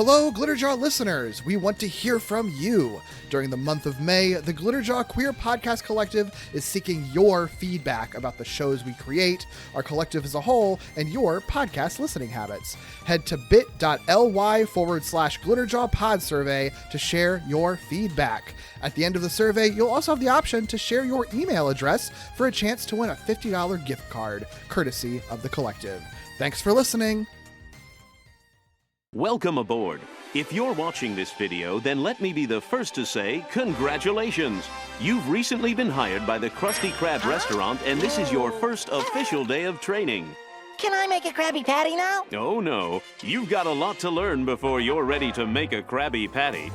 Hello, Glitterjaw listeners! We want to hear from you. During the month of May, the Glitterjaw Queer Podcast Collective is seeking your feedback about the shows we create, our collective as a whole, and your podcast listening habits. Head to bit.ly/glitterjawpod survey to share your feedback. At the end of the survey, you'll also have the option to share your email address for a chance to win a $50 gift card, courtesy of the collective. Thanks for listening. Welcome aboard. If you're watching this video, then let me be the first to say congratulations. You've recently been hired by the Krusty Krab restaurant, and this is your first official day of training. Can I make a Krabby Patty now? Oh no, you've got a lot to learn before you're ready to make a Krabby Patty.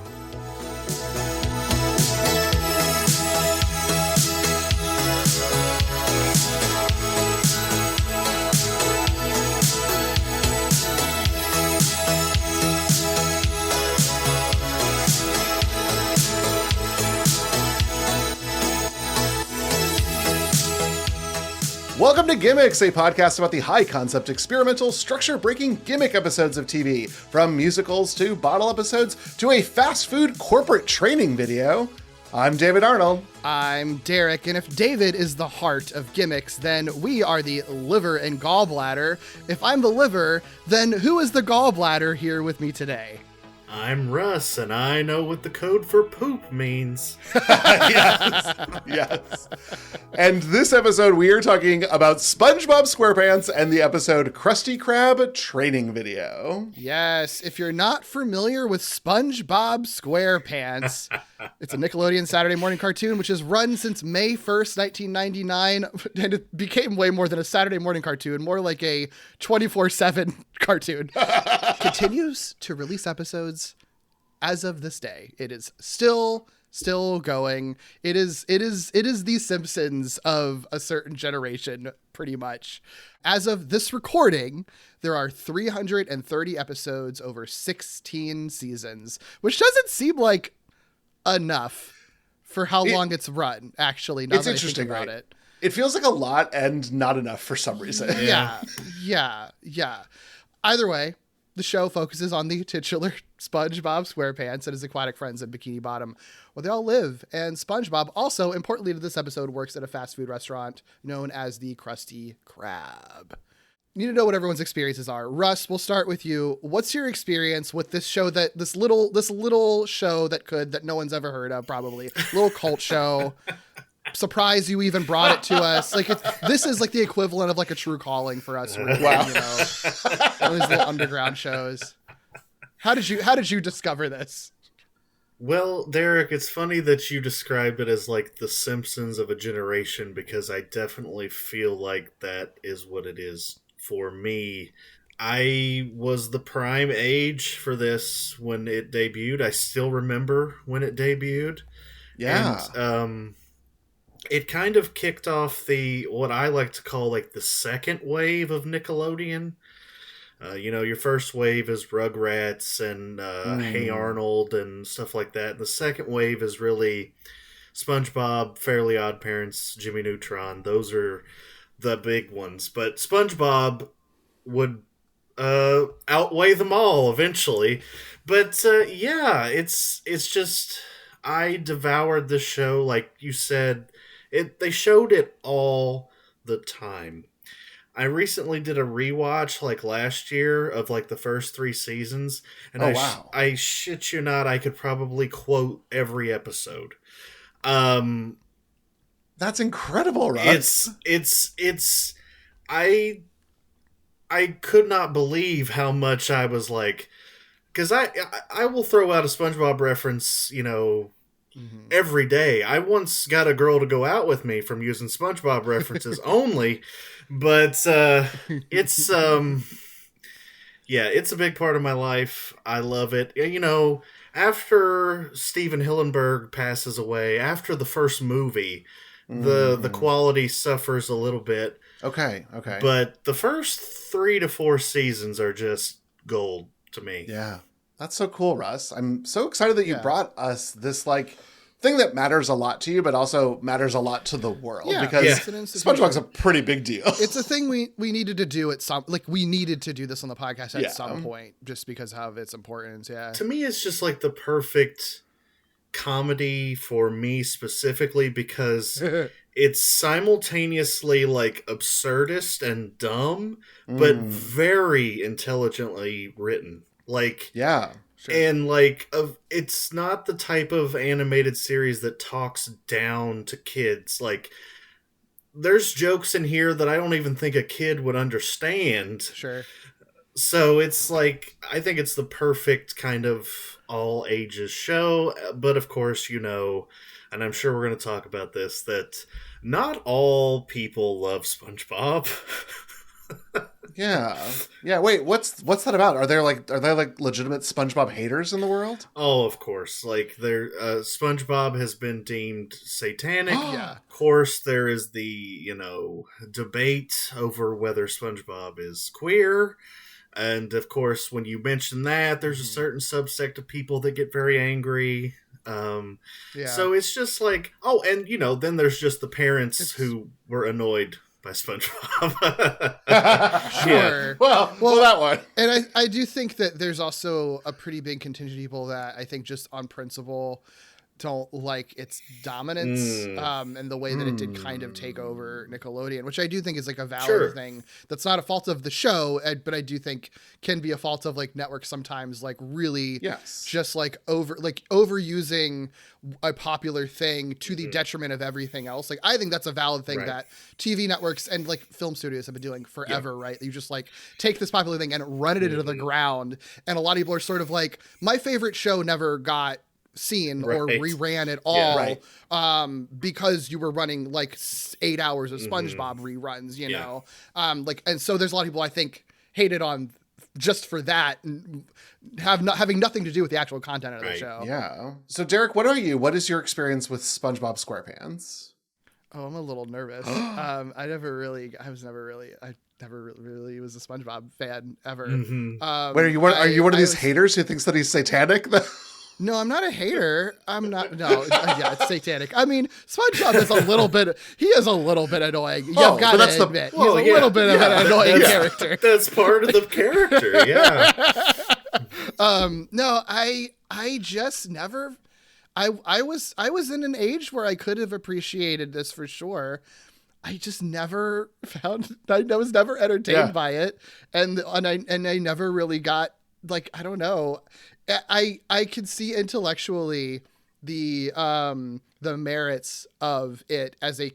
Welcome to Gimmicks, a podcast about the high-concept, experimental, structure-breaking gimmick episodes of TV. From musicals to bottle episodes to a fast food corporate training video. I'm David Arnold. I'm Derek, and if David is the heart of gimmicks, then we are the liver and gallbladder. If I'm the liver, then who is the gallbladder here with me today? I'm Russ, and I know what the code for poop means. Yes. And this episode, we are talking about Spongebob SquarePants and the episode Krusty Krab training video. Yes, if you're not familiar with Spongebob SquarePants, it's a Nickelodeon Saturday morning cartoon which has run since May 1st, 1999, and it became way more than a Saturday morning cartoon, more like a 24/7 cartoon. Continues to release episodes as of this day. It is still going. It is the Simpsons of a certain generation, pretty much. As of this recording, there are 330 episodes over 16 seasons, which doesn't seem like enough for how long it's run, actually, now it's that interesting, I think about right? it. It feels like a lot and not enough for some reason. Yeah. Either way, the show focuses on the titular SpongeBob SquarePants and his aquatic friends in Bikini Bottom, where they all live. And SpongeBob, also importantly to this episode, works at a fast food restaurant known as the Krusty Krab. You need to know what everyone's experiences are. Russ, we'll start with you. What's your experience with this show, that this little show that no one's ever heard of, probably little cult show? Surprised you even brought it to us. Like, this is like the equivalent of like a True Calling for us. Wow. You know, one of these little underground shows. How did you discover this? Well, Derek, it's funny that you describe it as like the Simpsons of a generation, because I definitely feel like that is what it is for me. I was the prime age for this when it debuted. I still remember when it debuted. Yeah. And, it kind of kicked off what I like to call like the second wave of Nickelodeon. Your first wave is Rugrats and Hey Arnold and stuff like that. The second wave is really SpongeBob, Fairly Odd Parents, Jimmy Neutron. Those are the big ones. But SpongeBob would outweigh them all eventually. But it's just, I devoured the show, like you said. They showed it all the time. I recently did a rewatch like last year of like the first 3 seasons, and I shit you not, I could probably quote every episode. That's incredible, Russ. It's I could not believe how much I was like, because I will throw out a SpongeBob reference, every day. I once got a girl to go out with me from using SpongeBob references only, but it's it's a big part of my life. I love it. After Steven Hillenburg passes away, after the first movie, the quality suffers a little bit. Okay. But the first 3 to 4 seasons are just gold to me. Yeah. That's so cool, Russ. I'm so excited that you brought us this like thing that matters a lot to you, but also matters a lot to the world, Yeah, because it's an institution. SpongeBob's a pretty big deal. It's a thing we needed to do at some, like, we needed to do this on the podcast at Yeah. some point, just because of its importance. Yeah. To me, it's just like the perfect comedy for me specifically, because it's simultaneously like absurdist and dumb, but very intelligently written. Like, Yeah. Sure. and like, it's not the type of animated series that talks down to kids. Like, there's jokes in here that I don't even think a kid would understand. Sure. So it's like, I think it's the perfect kind of all ages show. But of course, you know, and I'm sure we're going to talk about this, that not all people love SpongeBob. Yeah. Yeah. Wait, what's that about? Are there like legitimate SpongeBob haters in the world? Oh, of course. Like, SpongeBob has been deemed satanic. Yeah. Of course, there is the, you know, debate over whether SpongeBob is queer. And of course, when you mention that, there's a certain subsect of people that get very angry. Yeah. So it's just like, oh, and you know, then there's just the parents who were annoyed by SpongeBob. Sure. Well, that one. And I do think that there's also a pretty big contingent of people that I think just on principle don't like its dominance and the way that it did kind of take over Nickelodeon, which I do think is like a valid thing. That's not a fault of the show, but I do think can be a fault of like networks sometimes, like really just like overusing a popular thing to the detriment of everything else. Like, I think that's a valid thing that TV networks and like film studios have been doing forever, right? You just like take this popular thing and run it into the ground. And a lot of people are sort of like, my favorite show never got seen or reran at all because you were running like 8 hours of SpongeBob reruns, you know? And so there's a lot of people I think hated on just for that and having nothing to do with the actual content of the show. Yeah. So Derek, what are you? What is your experience with SpongeBob SquarePants? Oh, I'm a little nervous. I never really was a SpongeBob fan ever. Wait, are you one of these haters who thinks that he's satanic? No, I'm not a hater. I'm not. No, yeah, it's satanic. I mean, SpongeBob is a little bit. He is a little bit annoying. You've got to admit, he's a little bit of an annoying character. That's part of the character. Yeah. No, I just never. I was in an age where I could have appreciated this for sure. I just never found. I was never entertained by it, and I never really got, like, I don't know. I could see intellectually the merits of it as a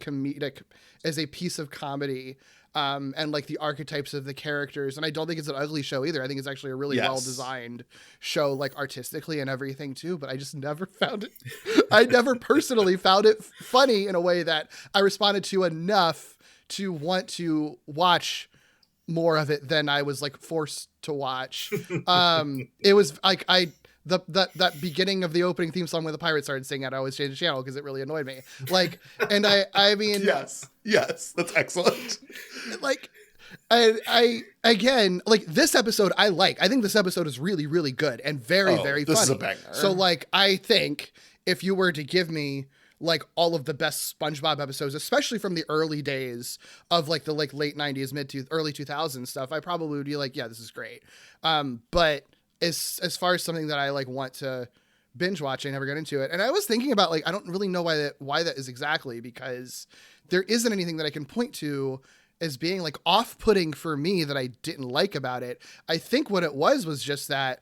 piece of comedy, and like the archetypes of the characters. And I don't think it's an ugly show either. I think it's actually a really well designed show, like artistically and everything too. But I just never found it. I never personally found it funny in a way that I responded to enough to want to watch more of it than I was like forced to watch. It was like that beginning of the opening theme song when the pirates started singing, I always changed the channel because it really annoyed me. Like, and I mean, yes, that's excellent. Like, I again, like, this episode I think this episode is really, really good and very, very funny. This is a banger. So like, I think if you were to give me like all of the best SpongeBob episodes, especially from the early days of like the like late 90s, early 2000s stuff, I probably would be like, yeah, this is great. But as far as something that I like want to binge watch, I never got into it. And I was thinking about, like, I don't really know why that is exactly, because there isn't anything that I can point to as being like off-putting for me that I didn't like about it. I think what it was just that,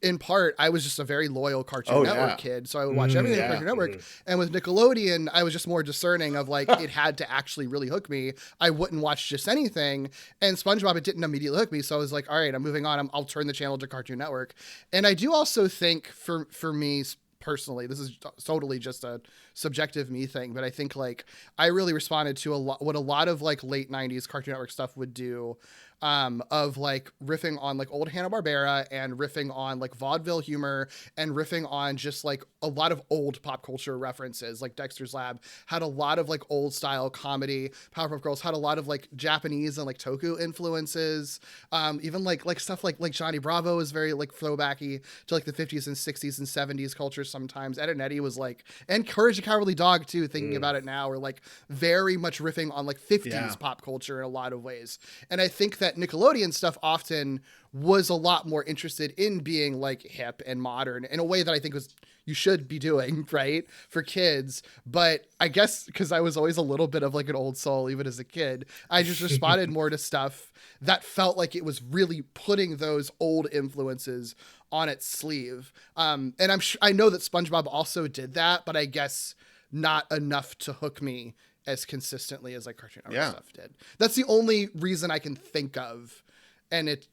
in part, I was just a very loyal Cartoon Network kid, so I would watch everything on Cartoon Network. And with Nickelodeon, I was just more discerning of like, it had to actually really hook me. I wouldn't watch just anything. And SpongeBob, it didn't immediately hook me, so I was like, all right, I'm moving on. I'll turn the channel to Cartoon Network. And I do also think for me personally, this is totally just a subjective me thing, but I think like I really responded to what a lot of like late 90s Cartoon Network stuff would do. of like riffing on like old Hanna-Barbera and riffing on like vaudeville humor and riffing on just like a lot of old pop culture references. Like Dexter's Lab had a lot of like old style comedy. Powerpuff Girls had a lot of like Japanese and like toku influences. Even like stuff like Johnny Bravo is very like throwbacky to like the 50s and 60s and 70s culture sometimes. Ed and Eddie was like, and Courage the Cowardly Dog too, thinking about it now, are like very much riffing on like 50s pop culture in a lot of ways. And I think that Nickelodeon stuff often was a lot more interested in being like hip and modern in a way that I think was you should be doing, right, for kids. But I guess because I was always a little bit of like an old soul, even as a kid, I just responded more to stuff that felt like it was really putting those old influences on its sleeve. And I know that SpongeBob also did that, but I guess not enough to hook me as consistently as like Cartoon Network stuff did. That's the only reason I can think of. And it,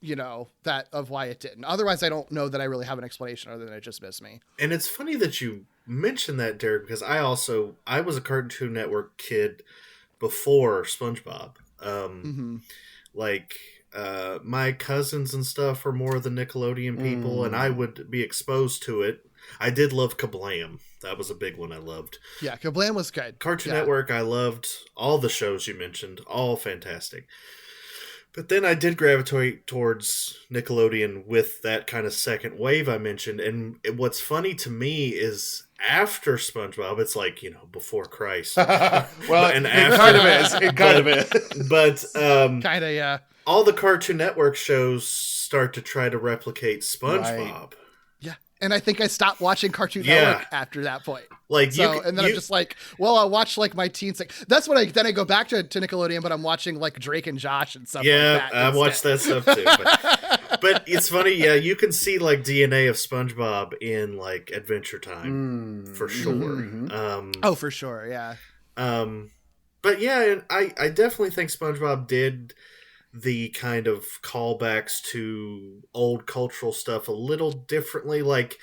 that of why it didn't. Otherwise, I don't know that I really have an explanation other than it just missed me. And it's funny that you mentioned that, Derek, because I was a Cartoon Network kid before SpongeBob. My cousins and stuff were more the Nickelodeon people, and I would be exposed to it. I did love Kablam. That was a big one I loved. Yeah, Kablam was good. Cartoon Network, I loved all the shows you mentioned, all fantastic. But then I did gravitate towards Nickelodeon with that kind of second wave I mentioned. And what's funny to me is after SpongeBob, it's like, before Christ. Well, and it kind of is. It kind of is. But kind of, yeah. All the Cartoon Network shows start to try to replicate SpongeBob. Right. And I think I stopped watching Cartoon Network after that point. And then I'm just like, well, I'll watch like my teens. Like that's when I go back to Nickelodeon, but I'm watching like Drake and Josh and stuff like that. Yeah, I watched that stuff too. But it's funny, you can see like DNA of SpongeBob in like Adventure Time for sure. Mm-hmm. For sure, yeah. But yeah, I definitely think SpongeBob did the kind of callbacks to old cultural stuff a little differently. Like,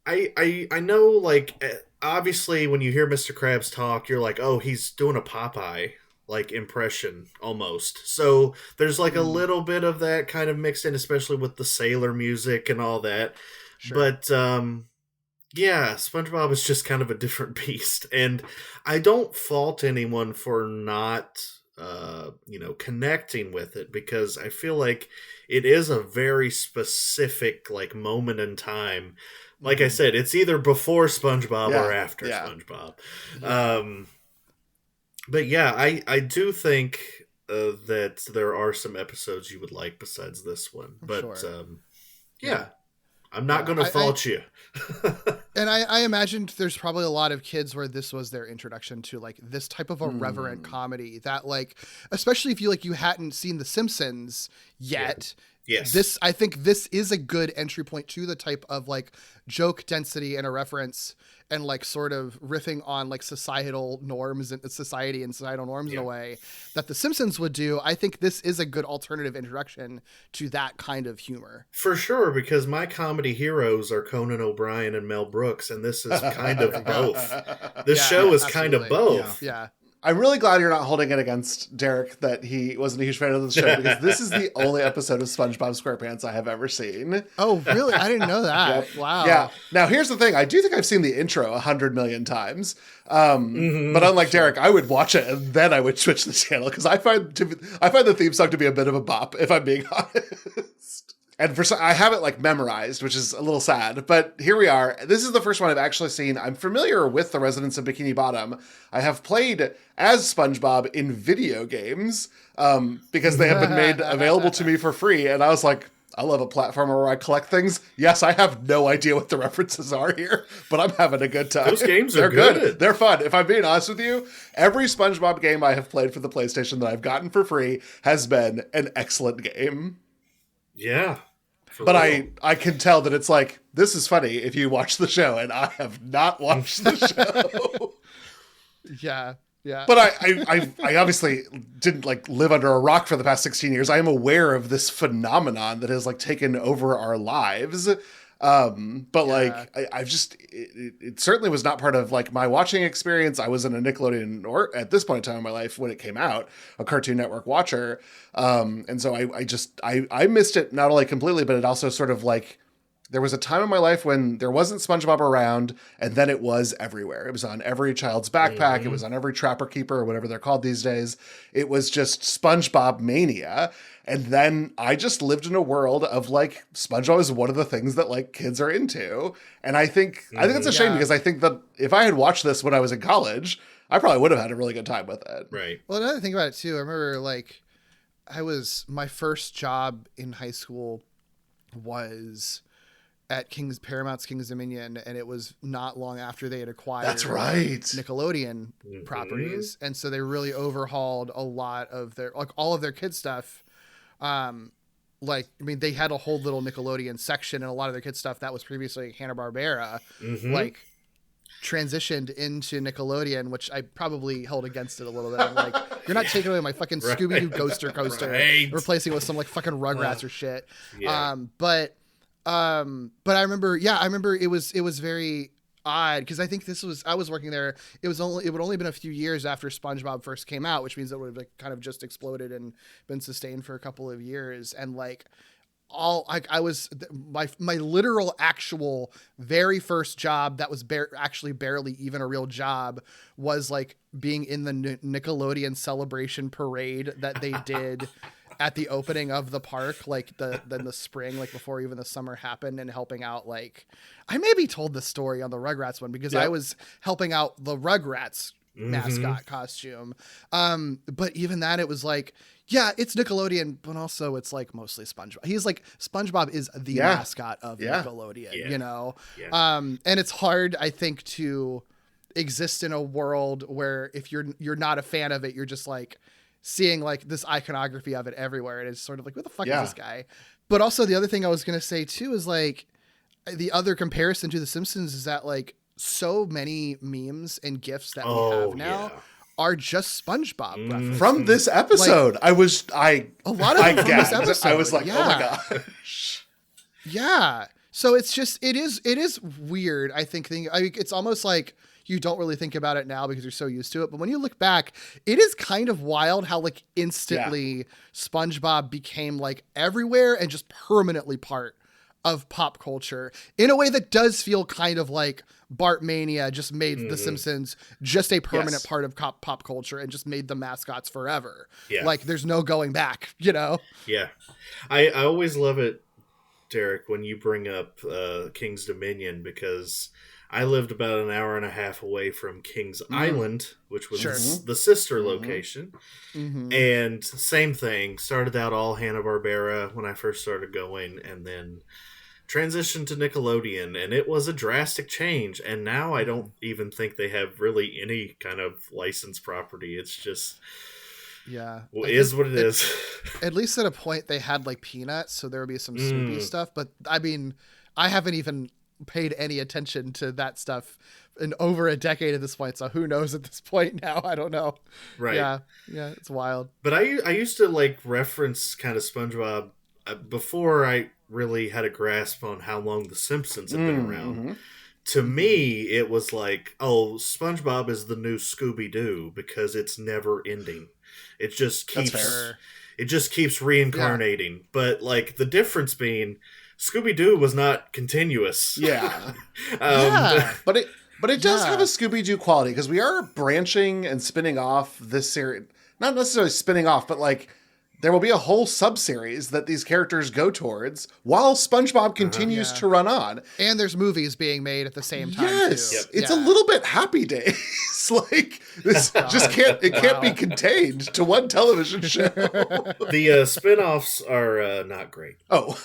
I know, like, obviously when you hear Mr. Krabs talk, you're like, oh, he's doing a Popeye, like, impression, almost. So there's, like, a little bit of that kind of mixed in, especially with the sailor music and all that. Sure. But, SpongeBob is just kind of a different beast. And I don't fault anyone for not connecting with it, because I feel like it is a very specific like moment in time. Like I said, it's either before SpongeBob or after SpongeBob. But I do think that there are some episodes you would like besides this one. But sure. I'm not going to fault you. And I imagined there's probably a lot of kids where this was their introduction to like this type of irreverent comedy that like, especially if you hadn't seen The Simpsons yet. Yeah. Yes. I think this is a good entry point to the type of like joke density and irreverence and like sort of riffing on like societal norms and society and societal norms in a way that The Simpsons would do. I think this is a good alternative introduction to that kind of humor. For sure, because my comedy heroes are Conan O'Brien and Mel Brooks, and this is kind of both. This show is kind of both. Yeah. I'm really glad you're not holding it against Derek that he wasn't a huge fan of the show, because this is the only episode of SpongeBob SquarePants I have ever seen. Oh, really? I didn't know that. Yep. Wow. Yeah. Now, here's the thing. I do think I've seen the intro 100 million times. But unlike Derek, I would watch it and then I would switch the channel, because I find the theme song to be a bit of a bop, if I'm being honest. And I have it like memorized, which is a little sad, but here we are. This is the first one I've actually seen. I'm familiar with the residents of Bikini Bottom. I have played as SpongeBob in video games because they have been made available to me for free. And I was like, I love a platformer where I collect things. Yes, I have no idea what the references are here, but I'm having a good time. Those games are good. They're fun. If I'm being honest with you, every SpongeBob game I have played for the PlayStation that I've gotten for free has been an excellent game. Yeah. But I can tell that it's like, this is funny if you watch the show, and I have not watched the show. Yeah. But I obviously didn't like live under a rock for the past 16 years. I am aware of this phenomenon that has like taken over our lives. But like, I've just, it certainly was not part of like my watching experience. I was in a Nickelodeon, or at this point in time in my life when it came out, a Cartoon Network watcher. And so I missed it not only completely, but it also sort of like, there was a time in my life when there wasn't SpongeBob around, and then it was everywhere. It was on every child's backpack. It was on every Trapper Keeper or whatever they're called these days. It was just SpongeBob mania. And then I just lived in a world of like, SpongeBob is one of the things that like kids are into. And I think that's a shame, because I think that if I had watched this when I was in college, I probably would have had a really good time with it. Right. Well, another thing about it too, I remember like my first job in high school was at Paramount's King's Dominion, and it was not long after they had acquired Nickelodeon properties, and so they really overhauled a lot of their all of their kids stuff. They had a whole little Nickelodeon section, and a lot of their kids stuff that was previously Hanna-Barbera, like transitioned into Nickelodeon, which I probably held against it a little bit. I'm like, you're not taking away my fucking Scooby-Doo Ghoster Coaster, replacing it with some like fucking Rugrats or shit. But I remember it was very odd, because I think I was working there. It would only been a few years after SpongeBob first came out, which means it would have like kind of just exploded and been sustained for a couple of years. And like I was my literal actual very first job that was actually barely even a real job was like being in the Nickelodeon celebration parade that they did at the opening of the park, like the spring, like before even the summer happened, and helping out. Like, I maybe told the story on the Rugrats one, because I was helping out the Rugrats mascot costume. But even that, it was like, yeah, it's Nickelodeon, but also it's like mostly SpongeBob. He's like, SpongeBob is the mascot of Nickelodeon, you know? And it's hard, I think, to exist in a world where if you're not a fan of it, you're just like seeing like this iconography of it everywhere. And it's sort of like, what the fuck is this guy? But also the other thing I was going to say too is like, the other comparison to The Simpsons is that like so many memes and GIFs that we have now are just SpongeBob references. From this episode, like, a lot of them from this episode. I was like, oh my gosh. Yeah. So it's just, it is weird. I think it's almost like you don't really think about it now because you're so used to it. But when you look back, it is kind of wild how like instantly SpongeBob became like everywhere and just permanently part of pop culture in a way that does feel kind of like Bartmania just made The Simpsons just a permanent part of pop culture and just made the mascots forever. Yeah. Like there's no going back, you know? Yeah. I always love it, Derek, when you bring up King's Dominion, because I lived about an hour and a half away from King's Island, which was the sister location. And same thing, started out all Hanna-Barbera when I first started going, and then transitioned to Nickelodeon, and it was a drastic change. And now I don't even think they have really any kind of licensed property. It's just... it is what it is. At least at a point they had like Peanuts, so there would be some Snoopy stuff. But I mean, I haven't even paid any attention to that stuff in over a decade at this point. So who knows at this point now? I don't know. Right. Yeah, it's wild. But I used to like reference kind of SpongeBob before I really had a grasp on how long The Simpsons had been around. To me, it was like, oh, SpongeBob is the new Scooby-Doo because it's never ending. It just keeps reincarnating. Yeah. But like the difference being, Scooby-Doo was not continuous. Yeah. But it does have a Scooby-Doo quality, because we are branching and spinning off this series. Not necessarily spinning off, but like there will be a whole sub-series that these characters go towards while SpongeBob continues to run on. And there's movies being made at the same time, too. Yes, it's a little bit Happy Days. Like, this can't be contained to one television show. The spin-offs are not great. Oh.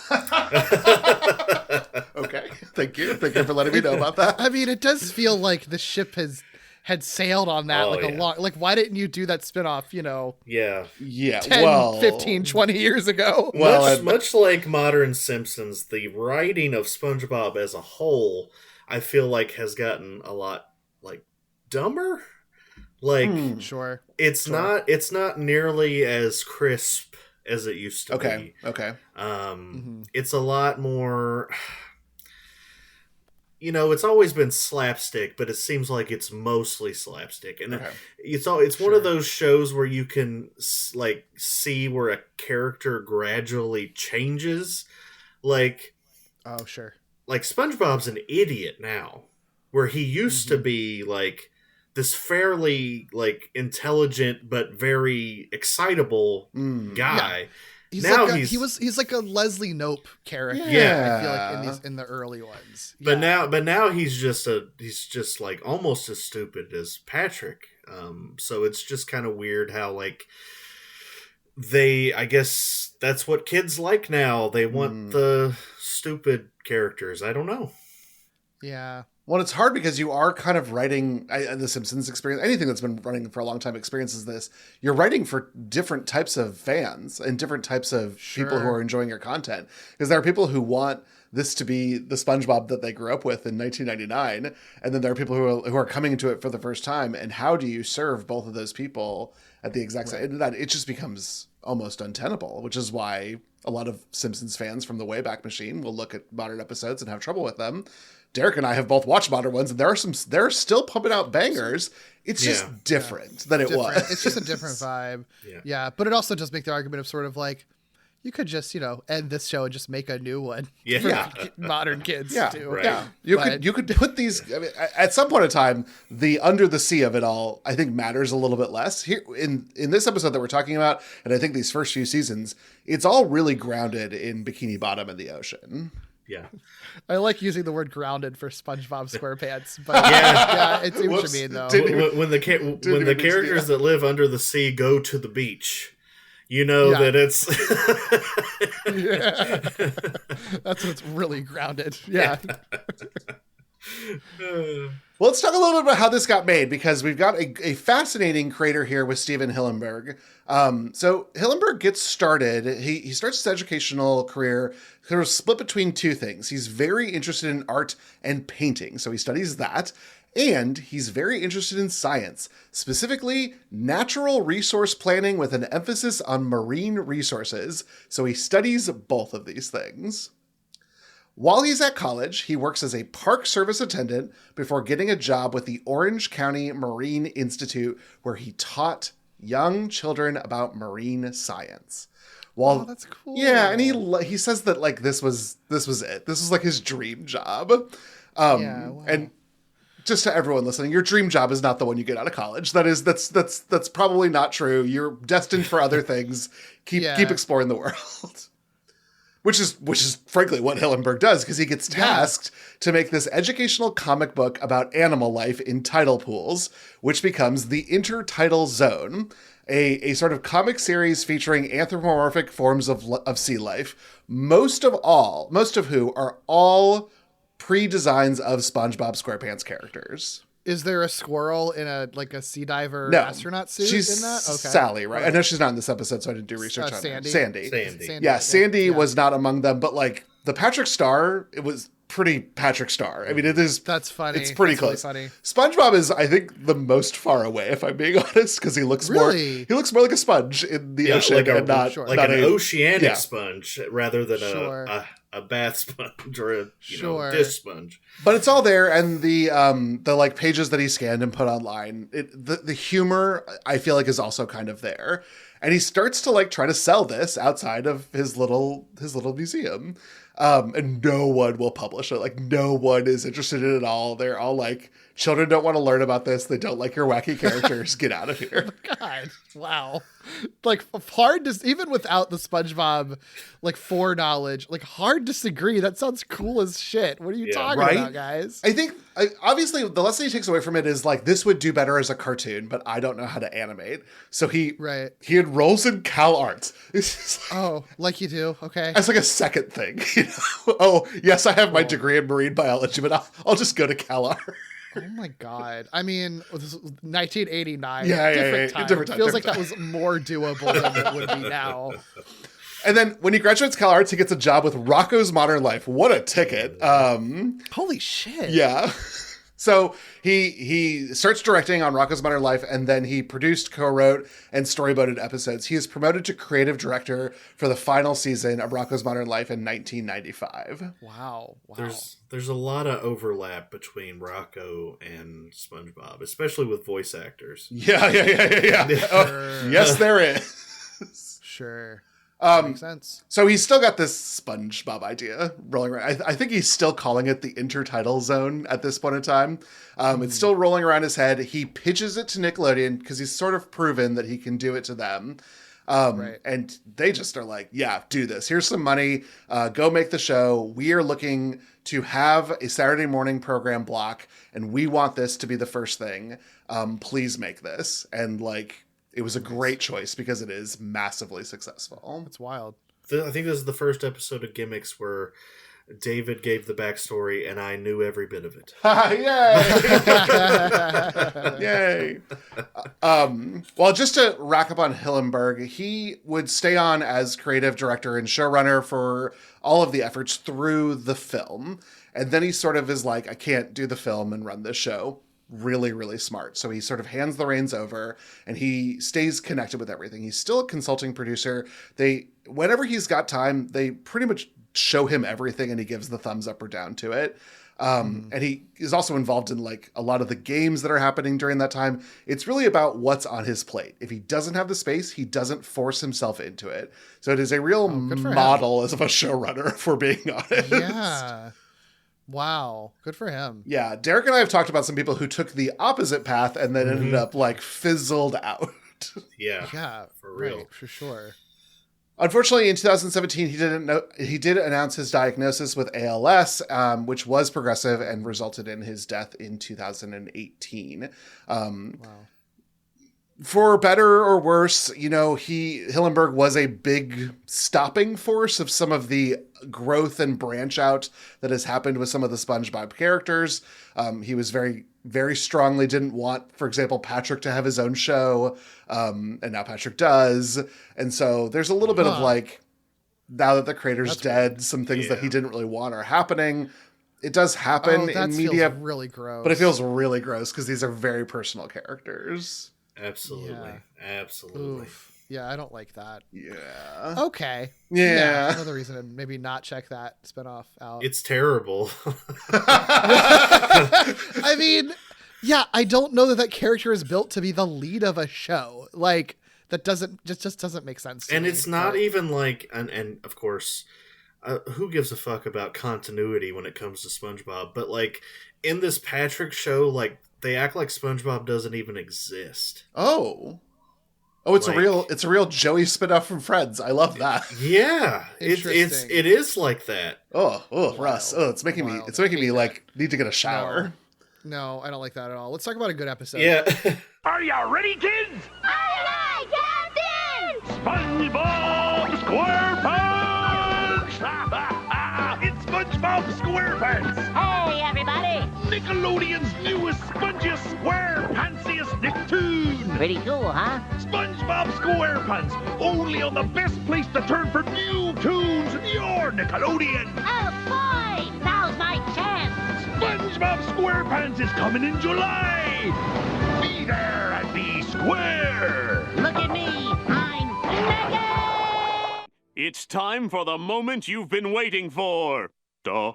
Okay, thank you for letting me know about that. I mean, it does feel like the ship had sailed on that a long, like, why didn't you do that spinoff, 10, 15, 20 years ago? Well, much like modern Simpsons, the writing of SpongeBob as a whole, I feel like has gotten a lot like dumber. Like, it's not nearly as crisp as it used to be. Okay. It's a lot more. it's always been slapstick, but it seems like it's mostly slapstick, and Okay. it's one of those shows where you can like see where a character gradually changes, like Oh, sure. SpongeBob's an idiot now, where he used to be like this fairly like intelligent but very excitable guy. He's Now like he's like a Leslie Nope character. Yeah. I feel like in the early ones. But now he's just like almost as stupid as Patrick. So it's just kind of weird how like I guess that's what kids like now. They want the stupid characters. I don't know. Yeah. Well, it's hard because you are kind of writing the Simpsons experience. Anything that's been running for a long time experiences this. You're writing for different types of fans and different types of people who are enjoying your content. Because there are people who want this to be the SpongeBob that they grew up with in 1999, and then there are people who are coming into it for the first time. And how do you serve both of those people at the exact same? That it just becomes almost untenable, which is why a lot of Simpsons fans from the Wayback Machine will look at modern episodes and have trouble with them. Derek and I have both watched modern ones, and they're still pumping out bangers. It's just different than it was. It's just a different vibe. Yeah. But it also does make the argument of sort of like, you could just, end this show and just make a new one for modern kids too. Right. Yeah, you could put these. I mean, at some point in time, the under the sea of it all, I think, matters a little bit less. Here in this episode that we're talking about, and I think these first few seasons, it's all really grounded in Bikini Bottom and the ocean. Yeah. I like using the word grounded for SpongeBob SquarePants, but I see what you mean though. When the characters that live under the sea go to the beach, that it's that's what's really grounded. Yeah. Well, let's talk a little bit about how this got made, because we've got a fascinating creator here with Steven Hillenburg. So Hillenburg gets started. He starts his educational career sort of split between two things. He's very interested in art and painting, so he studies that. And he's very interested in science, specifically natural resource planning with an emphasis on marine resources. So he studies both of these things. While he's at college, he works as a park service attendant before getting a job with the Orange County Marine Institute, where he taught young children about marine science. Oh, that's cool. Yeah, and he says that like this was it. This was like his dream job. And just to everyone listening, your dream job is not the one you get out of college. That's probably not true. You're destined for other things. Keep exploring the world. Which is frankly what Hillenburg does, because he gets tasked to make this educational comic book about animal life in tidal pools, which becomes the Intertidal Zone, a sort of comic series featuring anthropomorphic forms of sea life, most of who are all pre-designs of SpongeBob SquarePants characters. Is there a squirrel in a sea diver astronaut suit she's in that? Okay. Sally, right? I know she's not in this episode, so I didn't do research on her. Sandy. Yeah, Sandy was not among them, but like the Patrick Star, it was pretty Patrick Star. I mean, it is. That's funny. It's pretty close. Really funny. SpongeBob is, I think, the most far away, if I'm being honest, because he looks more like a sponge in the ocean, like and not an oceanic sponge rather than a bath sponge or a dish sponge. But it's all there, and the like pages that he scanned and put online, the humor I feel like is also kind of there. And he starts to like try to sell this outside of his little museum. And no one will publish it. Like, no one is interested in it at all. They're all like, children don't want to learn about this. They don't like your wacky characters. Get out of here. God, wow. Like, hard to, even without the SpongeBob, like, foreknowledge, like, hard disagree. That sounds cool as shit. What are you talking about, guys? I think, obviously, the lesson he takes away from it is, like, this would do better as a cartoon, but I don't know how to animate. So he enrolls in Cal Arts. Like you do. Okay. As, like, a second thing. Oh, yes, I have my degree in marine biology, but I'll just go to Cal Arts. Oh my God. I mean, this was 1989. Different time. Feels like that was more doable than it would be now. And then when he graduates Cal Arts, he gets a job with Rocco's Modern Life. What a ticket. Holy shit. Yeah. So he starts directing on Rocko's Modern Life, and then he produced, co-wrote, and storyboarded episodes. He is promoted to creative director for the final season of Rocko's Modern Life in 1995. Wow. There's a lot of overlap between Rocko and SpongeBob, especially with voice actors. Yeah. Oh, yes, there is. Sure. Makes sense. So he's still got this SpongeBob idea rolling around. I think he's still calling it the intertidal zone at this point in time. It's still rolling around his head. He pitches it to Nickelodeon because he's sort of proven that he can do it to them. And they just are like, yeah, do this. Here's some money. Go make the show. We are looking to have a Saturday morning program block, and we want this to be the first thing. Please make this. And like, it was a great choice because it is massively successful. It's wild. I think this is the first episode of Gimmicks where David gave the backstory and I knew every bit of it. Yay! Yay! Well, just to rack up on Hillenburg, he would stay on as creative director and showrunner for all of the efforts through the film. And then he sort of is like, I can't do the film and run this show. Really, really smart. So he sort of hands the reins over and he stays connected with everything. He's still a consulting producer. Whenever he's got time, they pretty much show him everything and he gives the thumbs up or down to it. And he is also involved in like a lot of the games that are happening during that time. It's really about what's on his plate. If he doesn't have the space, he doesn't force himself into it. So it is a real model as of a showrunner, if we're being honest. Yeah. Wow. Good for him. Yeah. Derek and I have talked about some people who took the opposite path and then ended up like fizzled out. Yeah. For real. Right, for sure. Unfortunately, in 2017, he did announce his diagnosis with ALS, which was progressive and resulted in his death in 2018. Wow. For better or worse, Hillenburg was a big stopping force of some of the growth and branch out that has happened with some of the SpongeBob characters. He was very, very strongly didn't want, for example, Patrick to have his own show. And now Patrick does. And so there's a little bit of like, now that the creator's dead, some things that he didn't really want are happening. It does happen in media. Feels really gross. But it feels really gross because these are very personal characters. Absolutely. Oof. Yeah, I don't like that. Yeah. Okay. Yeah. Another reason to maybe not check that spinoff out. It's terrible. I mean, yeah, I don't know that character is built to be the lead of a show. Like, that just doesn't make sense to me. It's not even like, and of course, who gives a fuck about continuity when it comes to SpongeBob? But like, in this Patrick show, like, they act like SpongeBob doesn't even exist. Oh, it's like, a real Joey spinoff from Friends. I love that. Yeah, it is like that. Oh, Russ. Oh, it's making me like need to get a shower. No, I don't like that at all. Let's talk about a good episode. Yeah. Are you ready, kids? Aye, aye, Captain! SpongeBob SquarePants! It's SpongeBob SquarePants! Hey, everybody! Nickelodeon's newest, spongiest, square-pantsiest Nicktoon! Pretty cool, huh? SpongeBob SquarePants! Only on the best place to turn for new tunes, your Nickelodeon! Oh, boy! Now's my chance! SpongeBob SquarePants is coming in July! Be there and be square! Look at me! I'm naked! It's time for the moment you've been waiting for. Duh.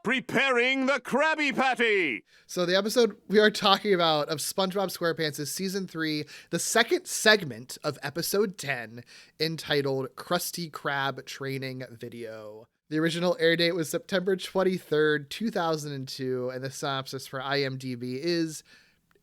Preparing the Krabby Patty. So the episode we are talking about of SpongeBob SquarePants is season 3, the second segment of episode 10, entitled Krusty Krab Training Video. The original air date was September 23rd, 2002, and the synopsis for IMDb is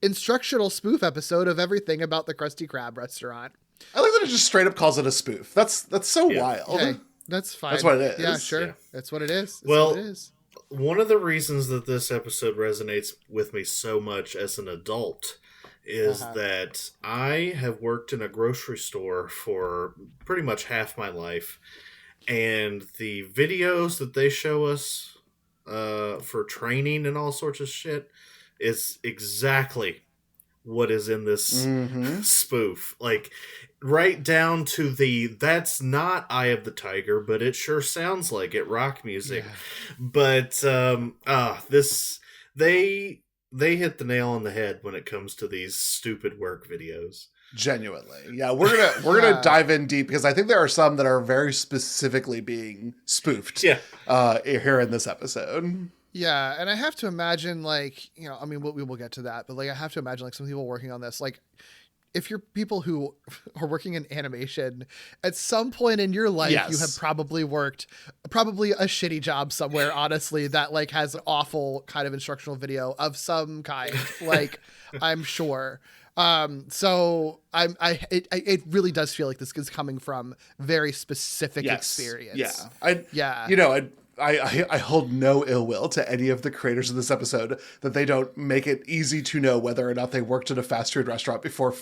instructional spoof episode of everything about the Krusty Krab restaurant. I like that it just straight up calls it a spoof. That's so wild. Okay, that's fine. That's what it is. Yeah, sure. Yeah. That's what it is. Well, what it is. one of the reasons that this episode resonates with me so much as an adult is that I have worked in a grocery store for pretty much half my life, and the videos that they show us for training and all sorts of shit is exactly what is in this spoof. Like, right down to that's not Eye of the Tiger, but it sure sounds like it, rock music. Yeah. But they hit the nail on the head when it comes to these stupid work videos. Genuinely. Yeah, we're gonna dive in deep because I think there are some that are very specifically being spoofed here in this episode. Yeah, and I have to imagine, like, I mean, we will get to that, but like I have to imagine like some people working on this, like, if you're people who are working in animation, at some point in your life, you have probably worked a shitty job somewhere, honestly, that like has an awful kind of instructional video of some kind, like, I'm sure. So it really does feel like this is coming from very specific experience. I hold no ill will to any of the creators of this episode that they don't make it easy to know whether or not they worked at a fast food restaurant before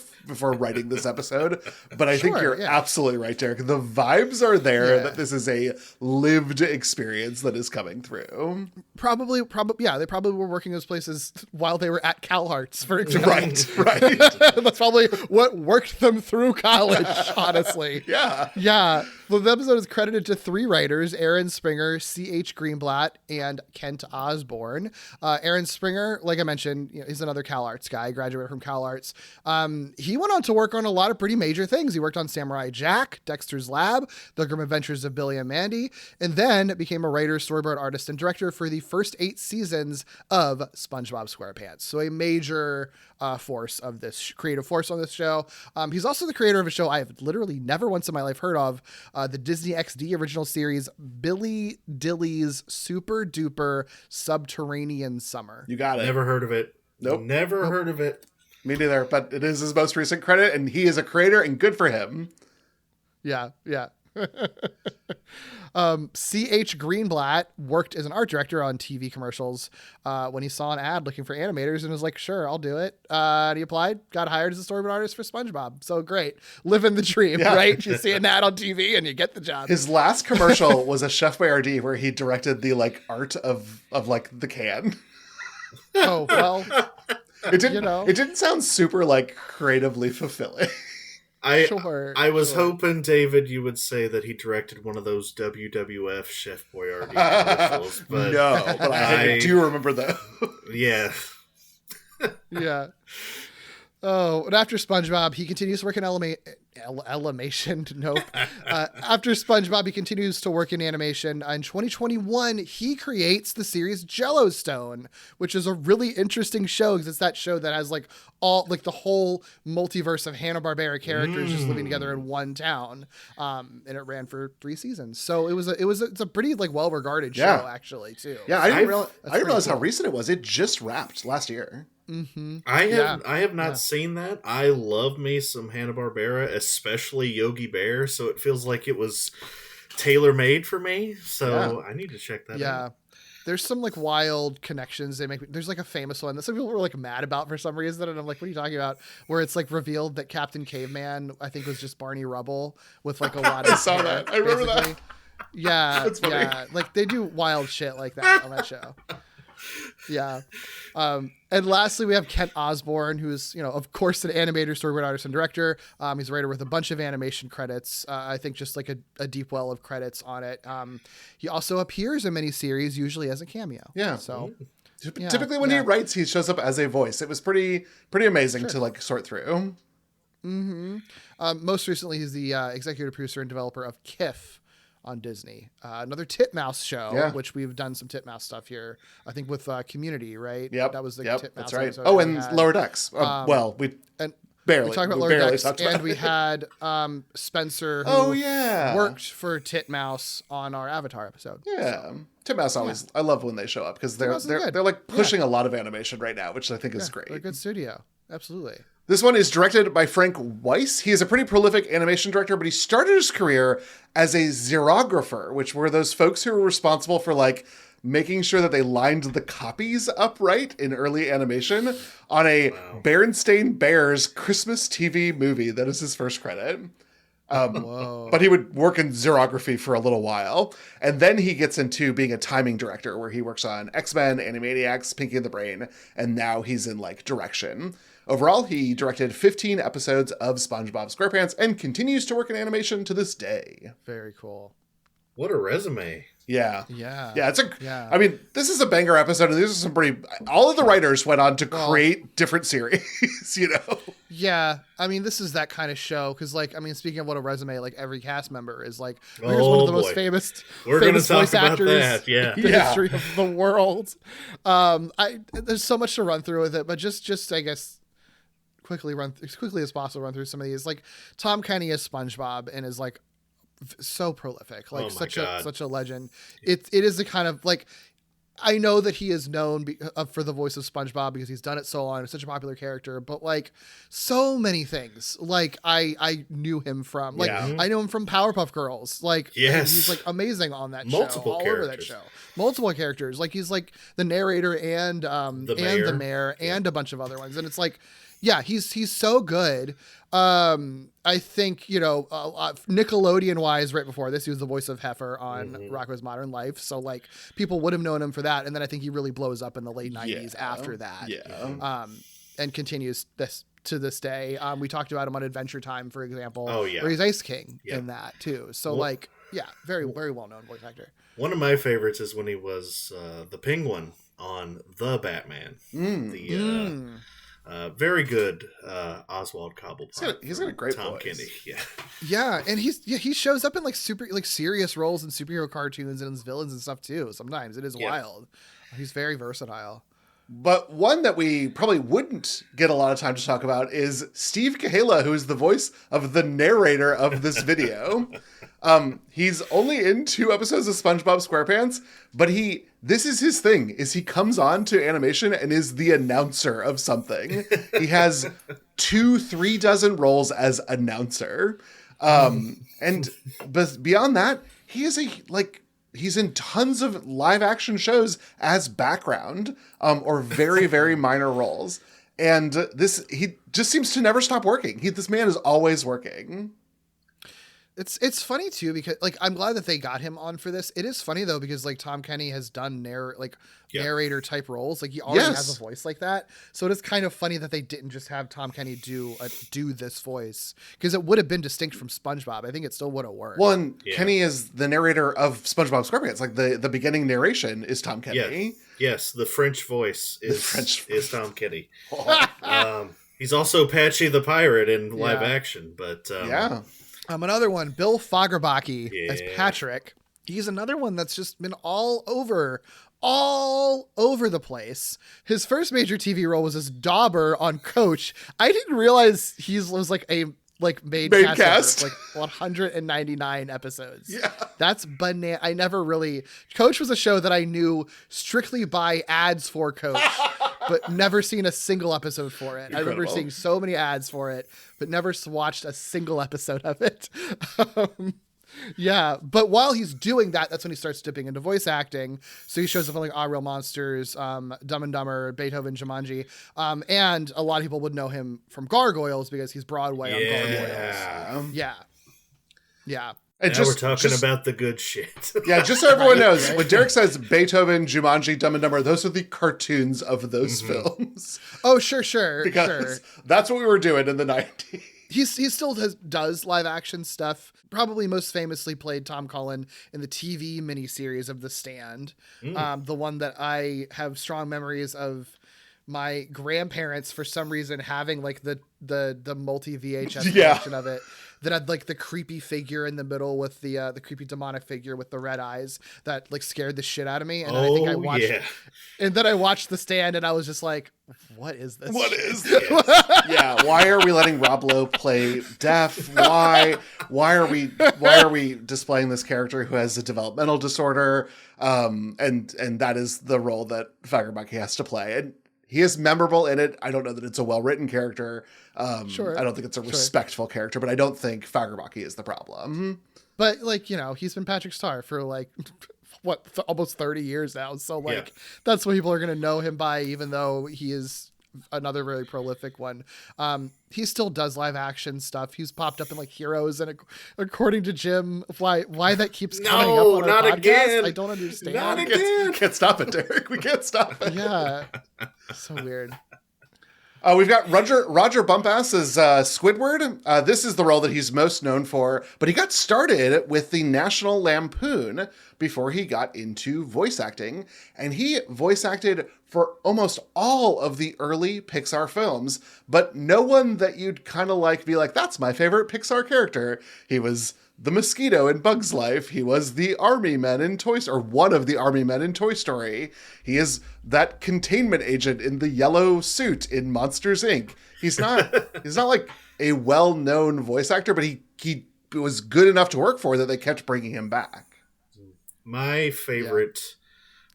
writing this episade. But I think you're absolutely right, Derek. The vibes are there that this is a lived experience that is coming through. Probably, they probably were working those places while they were at CalArts, for example. Right. That's probably what worked them through college, honestly. Yeah. Well, the episode is credited to 3 writers, Aaron Springer, C.H. Greenblatt, and Kent Osborne. Aaron Springer, like I mentioned, he's another CalArts guy, graduated from CalArts. He went on to work on a lot of pretty major things. He worked on Samurai Jack, Dexter's Lab, The Grim Adventures of Billy and Mandy, and then became a writer, storyboard artist, and director for the first 8 seasons of Spongebob SquarePants. So a major creative force on this show. He's also the creator of a show I have literally never once in my life heard of, the Disney XD original series Billy Dilly's Super Duper Subterranean Summer. You got it. Never heard of it. Nope. Never heard of it. Me neither, but it is his most recent credit, and he is a creator, and good for him. Yeah. C.H. Greenblatt worked as an art director on TV commercials when he saw an ad looking for animators and was like, sure, I'll do it. And he applied, got hired as a storyboard artist for SpongeBob. So great. Living the dream, right? You see an ad on TV and you get the job. His last commercial was a Chef Boyardee where he directed the like art of like the can. Oh, well. It didn't sound super like creatively fulfilling. I was hoping, David, you would say that he directed one of those WWF Chef Boyardee commercials, but no, but I do remember that. Yeah. Yeah. Oh, and after SpongeBob, he continues to work in animation. Nope. After SpongeBob, he continues to work in animation. In 2021, he creates the series Jellostone, which is a really interesting show because it's that show that has like all like the whole multiverse of Hanna-Barbera characters just living together in one town. And it ran for 3 seasons. So it's a pretty like well-regarded show actually too. Yeah, I didn't realize how recent it was. It just wrapped last year. Mm-hmm. I have not seen that. I love me some Hanna-Barbera, especially Yogi Bear, so it feels like it was tailor-made for me. So I need to check that out. Yeah. There's some like wild connections they make. There's like a famous one that some people were like mad about for some reason, and I'm like, what are you talking about? Where it's like revealed that Captain Caveman, I think, was just Barney Rubble with like a lot of I saw that. I remember that. Yeah. That's funny. Yeah. Like they do wild shit like that on that show. Yeah. And lastly, we have Kent Osborne, who's, of course, an animator, storyboard artist, and director. He's a writer with a bunch of animation credits. I think just like a deep well of credits on it. He also appears in many series, usually as a cameo. Yeah. So typically when he writes, he shows up as a voice. It was pretty amazing to like sort through. Mm-hmm. Most recently, he's the executive producer and developer of KIF on Disney, another Titmouse show, which we've done some Titmouse stuff here. I think with Community, right? Yep, that was the Titmouse. That's right. Oh, and Lower Decks. We talked about Lower Decks, and we had Spencer, who worked for Titmouse on our Avatar episode. Yeah, so. Titmouse always. I love when they show up because they're like pushing a lot of animation right now, which I think is great. They're a good studio, absolutely. This one is directed by Frank Weiss. He is a pretty prolific animation director, but he started his career as a xerographer, which were those folks who were responsible for like making sure that they lined the copies upright in early animation on a Berenstain Bears Christmas TV movie. That is his first credit. But he would work in xerography for a little while. And then he gets into being a timing director where he works on X-Men, Animaniacs, Pinky and the Brain. And now he's in like direction. Overall, he directed 15 episodes of SpongeBob SquarePants and continues to work in animation to this day. Very cool. What a resume. Yeah. Yeah. Yeah, I mean, this is a banger episode, and these are some pretty... All of the writers went on to create different series, you know? Yeah. I mean, this is that kind of show, because, like, I mean, speaking of what a resume, like, every cast member is, like, here's one of the most famous voice actors in the history of the world. There's so much to run through with it, but just I guess, quickly as possible, run through some of these. Like, Tom Kenny is SpongeBob and is, like, so prolific, like such a legend. It is the kind of, like, I know that he is known for the voice of SpongeBob because he's done it so long. It's such a popular character, but like so many things, like I knew him from, like I know him from Powerpuff Girls. Like he's like amazing on that show, all over that show. Multiple characters, like he's like the narrator and the mayor and a bunch of other ones, and it's like, yeah, he's so good. I think, you know, Nickelodeon wise, right before this, he was the voice of Heifer on Rocko's Modern Life. So like people would have known him for that. And then I think he really blows up in the late 90s after that. Yeah. And continues to this day. We talked about him on Adventure Time, for example, where he's Ice King in that too. So very, very well-known voice actor. One of my favorites is when he was the Penguin on The Batman. Very good Oswald Cobblepot. He's got a great Tom voice. Kenny. Yeah, and he shows up in like serious roles in superhero cartoons and as villains and stuff too. Sometimes it is wild. He's very versatile. But one that we probably wouldn't get a lot of time to talk about is Steve Cahala, who is the voice of the narrator of this video. He's only in 2 episodes of SpongeBob SquarePants, but this is his thing, is he comes on to animation and is the announcer of something. He has 2-3 dozen roles as announcer. And beyond that, he is he's in tons of live action shows as background, or very, very minor roles. And he just seems to never stop working. This man is always working. It's funny too, because like I'm glad that they got him on for this. It is funny though, because like Tom Kenny has done narrator type roles. Like he already has a voice like that. So it is kind of funny that they didn't just have Tom Kenny do this voice, because it would have been distinct from SpongeBob. I think it still would have worked. Well, and Kenny is the narrator of SpongeBob SquarePants. Like the beginning narration is Tom Kenny. Yes, the French voice is Tom Kenny. He's also Patchy the Pirate in live action, but another one, Bill Fagerbakke as Patrick. He's another one that's just been all over the place. His first major TV role was as Dauber on Coach. I didn't realize he was like a main cast. Like 199 episodes. Yeah. That's banana. I never really... Coach was a show that I knew strictly by ads for Coach, but never seen a single episode for it. Incredible. I remember seeing so many ads for it, but never watched a single episode of it. Yeah, but while he's doing that, that's when he starts dipping into voice acting. So he shows up on like Ah Real Monsters, Dumb and Dumber, Beethoven, Jumanji, and a lot of people would know him from Gargoyles because he's Broadway on Gargoyles. Yeah. And now we're talking about the good shit. Yeah, just so everyone knows, when Derek says Beethoven, Jumanji, Dumb and Dumber, those are the cartoons of those films. Oh, sure. Because that's what we were doing in the 90s. He still does live action stuff. Probably most famously played Tom Cullen in the TV miniseries of The Stand. The one that I have strong memories of my grandparents, for some reason, having like the multi VHS version of it. That had like the creepy figure in the middle with the creepy demonic figure with the red eyes that like scared the shit out of me. And I think I watched, and then I watched The Stand and I was just like, what is this? What is this? Yeah. Why are we letting Rob Lowe play deaf? Why are we displaying this character who has a developmental disorder? And that is the role that Fagerbakke has to play. And he is memorable in it. I don't know that it's a well-written character. I don't think it's a respectful character, but I don't think Fagerbakke is the problem. But like, you know, he's been Patrick Star for like almost 30 years now. So like that's what people are going to know him by, even though he is another very prolific one. He still does live action stuff. He's popped up in like Heroes, and according to Jim, why that keeps coming up on our podcast, again. I don't understand. Not again. Can't stop it, Derek. We can't stop it. Yeah, so weird. We've got Roger Bumpass as Squidward. This is the role that he's most known for, but he got started with the National Lampoon before he got into voice acting, and he voice acted for almost all of the early Pixar films, but no one that you'd kind of like be like, that's my favorite Pixar character. He was the mosquito in Bug's Life. He was the army men in Toy Story, or one of the army men in Toy Story. He is that containment agent in the yellow suit in Monsters, Inc. He's not like a well-known voice actor, but he was good enough to work for that they kept bringing him back. My favorite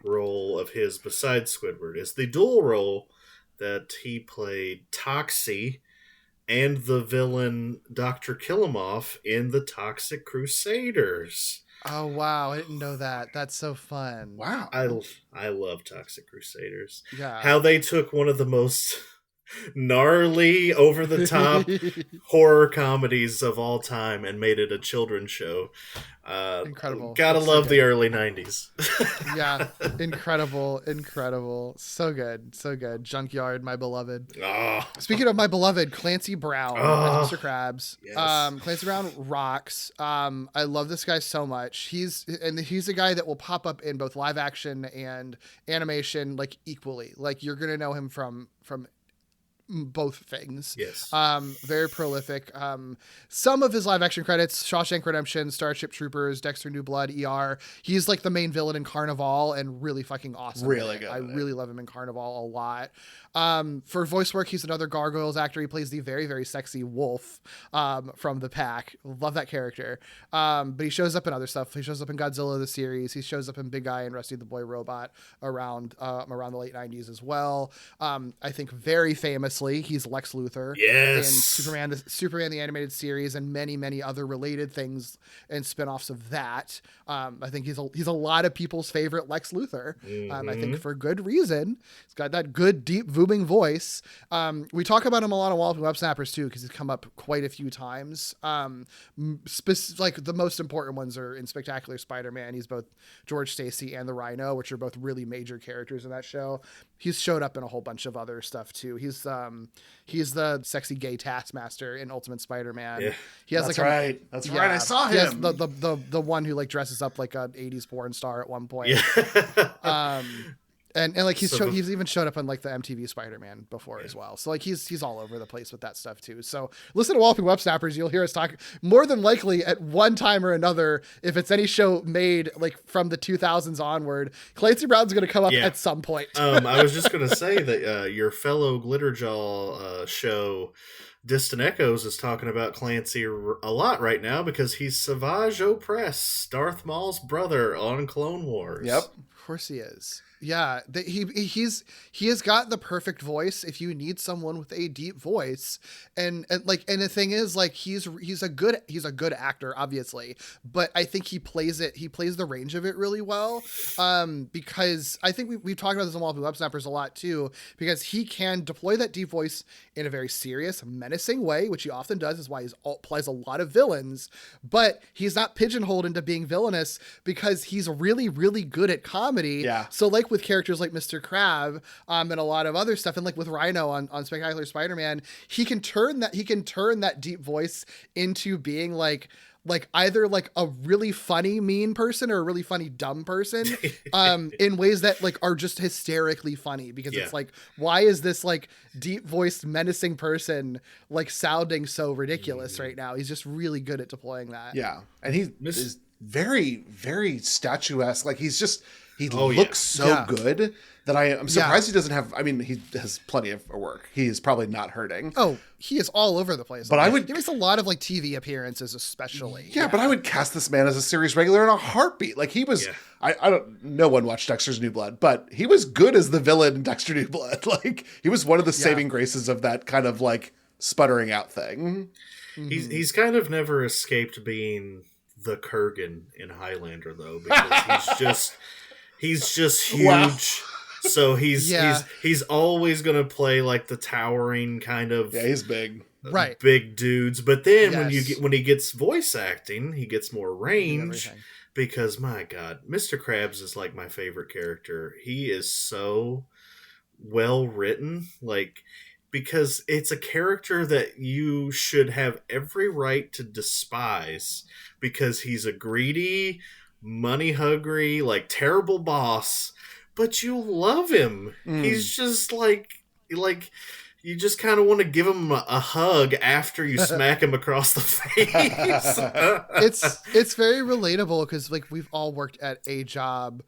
role of his besides Squidward is the dual role that he played Toxie and the villain Dr. Killamoff in the Toxic Crusaders. Oh wow, I didn't know that. That's so fun. Wow. I love Toxic Crusaders. Yeah. How they took one of the most gnarly, over the top horror comedies of all time and made it a children's show. Incredible. Gotta That's love so the early 90s. Yeah, incredible. So good. Junkyard, my beloved. Oh. Speaking of my beloved, Clancy Brown as Mr. Krabs. Yes. Clancy Brown rocks. I love this guy so much. He's a guy that will pop up in both live action and animation like equally. Like you're gonna know him from both things. Yes. Very prolific. Some of his live action credits: Shawshank Redemption, Starship Troopers, Dexter New Blood, ER. He's like the main villain in Carnival and really fucking awesome. Really good. I really love him in Carnival a lot. For voice work, he's another Gargoyles actor. He plays the very, very sexy wolf from the pack. Love that character. But he shows up in other stuff. He shows up in Godzilla the series. He shows up in Big Eye and Rusty the Boy Robot around the late 90s as well. I think very famously, he's Lex Luthor in Superman the Animated Series and many, many other related things and spinoffs of that. I think he's a lot of people's favorite Lex Luthor. I think for good reason. He's got that good, deep, booming voice. We talk about him a lot on Walloping Web Snappers too, because he's come up quite a few times. Like the most important ones are in Spectacular Spider-Man. He's both George Stacy and the Rhino, which are both really major characters in that show. He's showed up in a whole bunch of other stuff too. He's the sexy gay Taskmaster in Ultimate Spider-Man. Yeah, he has that's like right. That's right. I saw him. He has the one who like dresses up like an 80s porn star at one point. Yeah. And like he's even showed up on like the MTV Spider-Man before as well. So like he's all over the place with that stuff too. So listen to Walloping Web Snappers. You'll hear us talk more than likely at one time or another. If it's any show made like from the 2000s onward, Clancy Brown's going to come up at some point. I was just going to say that your fellow Glitterjaw show Distant Echoes is talking about Clancy a lot right now because he's Savage Opress, Darth Maul's brother on Clone Wars. Yep. Of course he is. Yeah, he has got the perfect voice if you need someone with a deep voice, and the thing is like he's a good actor obviously, but I think he plays the range of it really well, because I think we've talked about this on Walloping Web Snappers a lot too, because he can deploy that deep voice in a very serious, menacing way, which he often does, is why he plays a lot of villains, but he's not pigeonholed into being villainous because he's really, really good at comedy. Yeah. So like with characters like Mr. Krab and a lot of other stuff, and like with Rhino on Spectacular Spider-Man, he can turn that deep voice into being like either like a really funny mean person or a really funny dumb person in ways that like are just hysterically funny, because it's like, why is this like deep voiced menacing person like sounding so ridiculous right now? He's just really good at deploying that. Yeah. And he is very, very statuesque. Like he looks so good that I'm surprised he doesn't have, I mean, he has plenty of work. He is probably not hurting. Oh, he is all over the place. But he makes a lot of like TV appearances, especially. Yeah, but I would cast this man as a series regular in a heartbeat. Like he was, no one watched Dexter's New Blood, but he was good as the villain in Dexter New Blood. Like he was one of the saving graces of that kind of like sputtering out thing. He's kind of never escaped being the Kurgan in Highlander though, because he's just huge. Wow. So he's always gonna play like the towering kind of he's big. Right. Big dudes. But then Yes. when he gets voice acting, he gets more range. Everything. Because my God, Mr. Krabs is like my favorite character. He is so well written, like, because it's a character that you should have every right to despise because he's a greedy, money hungry, like terrible boss, but you love him. He's just like you just kind of want to give him a hug after you smack him across the face. It's very relatable because like we've all worked at a job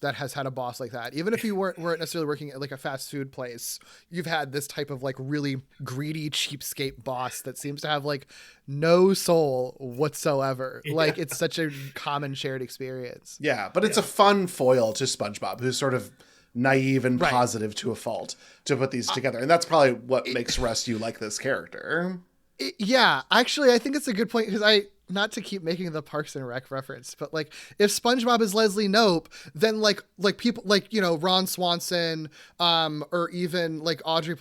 that has had a boss like that. Even if you weren't necessarily working at like a fast food place, you've had this type of like really greedy cheapskate boss that seems to have like no soul whatsoever. Yeah. Like it's such a common shared experience. Yeah, but it's a fun foil to SpongeBob, who's sort of naive and Right. positive to a fault to put these together. And that's probably what makes Russ you like this character. Yeah, actually, I think it's a good point because not to keep making the Parks and Rec reference, but like if SpongeBob is Leslie Knope, then like people like, you know, Ron Swanson, or even like Aubrey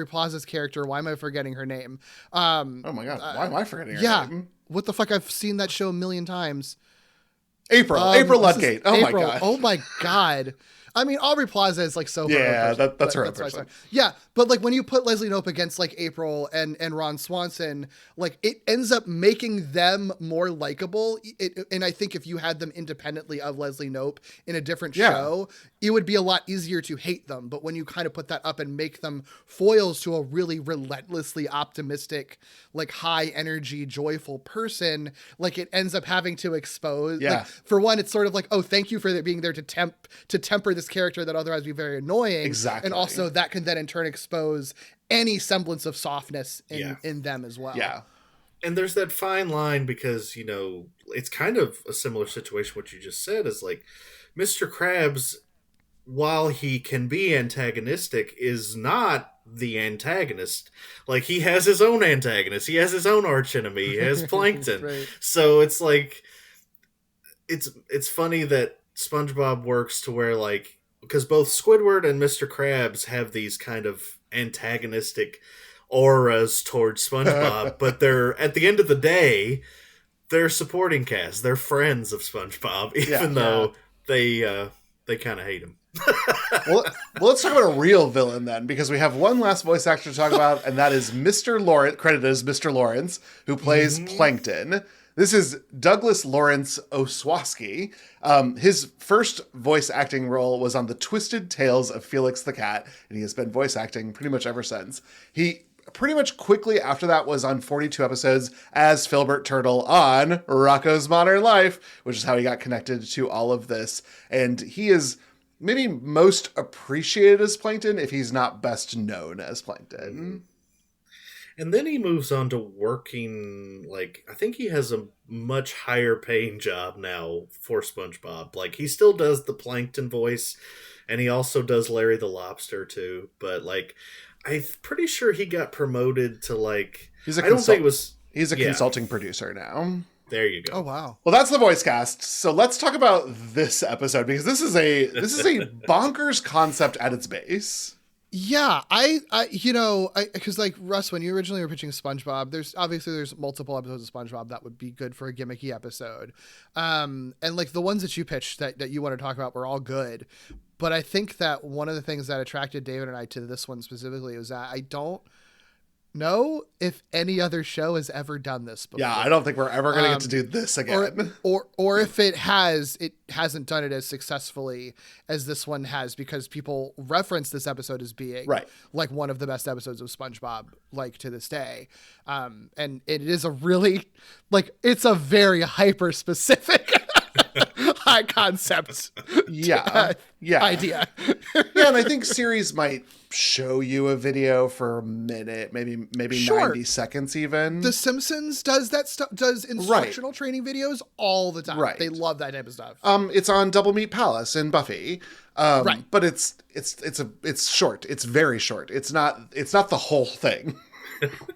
Plaza's character. Why am I forgetting her name? Oh my God. Why am I forgetting her Yeah. name? What the fuck? I've seen that show a million times. April Ludgate. Oh my God. Oh my God. I mean, Aubrey Plaza is like so. Yeah, her that's her own why I person. said- Yeah, but like when you put Leslie Knope against like April and Ron Swanson, like it ends up making them more likable. And I think if you had them independently of Leslie Knope in a different show, it would be a lot easier to hate them. But when you kind of put that up and make them foils to a really relentlessly optimistic, like high energy, joyful person, like it ends up having to expose. Yeah. Like, for one, it's sort of like, oh, thank you for being there to temper this character that otherwise would be very annoying. Exactly. And also that can then in turn expose any semblance of softness in them as well. Yeah. And there's that fine line because, you know, it's kind of a similar situation. What you just said is like Mr. Krabs, while he can be antagonistic, is not the antagonist. Like he has his own antagonist. He has his own archenemy. He has Plankton. Right. So it's like, it's funny that SpongeBob works to where like, because both Squidward and Mr. Krabs have these kind of antagonistic auras towards SpongeBob, but they're at the end of the day, they're supporting cast. They're friends of SpongeBob, even though they kind of hate him. well, let's talk about a real villain then, because we have one last voice actor to talk about, and that is Mr. Lawrence, credited as Mr. Lawrence, who plays Plankton. This is Douglas Lawrence Oswoski. His first voice acting role was on The Twisted Tales of Felix the Cat, and he has been voice acting pretty much ever since. He pretty much quickly after that was on 42 episodes as Filbert Turtle on Rocko's Modern Life, which is how he got connected to all of this. And he is maybe most appreciated as Plankton if he's not best known as Plankton. And then he moves on to working, like, I think he has a much higher paying job now for SpongeBob. Like, he still does the Plankton voice, and he also does Larry the Lobster, too. But, like, I'm pretty sure he got promoted to, like, He's a consulting producer now. There you go. Oh, wow. Well, that's the voice cast. So let's talk about this episode, because this is a bonkers concept at its base. Yeah, because like Russ, when you originally were pitching SpongeBob, there's multiple episodes of SpongeBob that would be good for a gimmicky episode, and like the ones that you pitched that you want to talk about were all good, but I think that one of the things that attracted David and I to this one specifically was that I don't know if any other show has ever done this before. Yeah, I don't think we're ever going to get to do this again. Or if it hasn't done it as successfully as this one has, because people reference this episode as being like one of the best episodes of SpongeBob, like to this day. And it is a really, like, it's a very hyper specific high concept idea. Yeah, and I think series might show you a video for a minute, maybe 90 seconds even. The Simpsons does that stuff, does instructional training videos all the time. They love that type of stuff. It's on Double Meat Palace and Buffy. But it's short. It's very short. It's not the whole thing.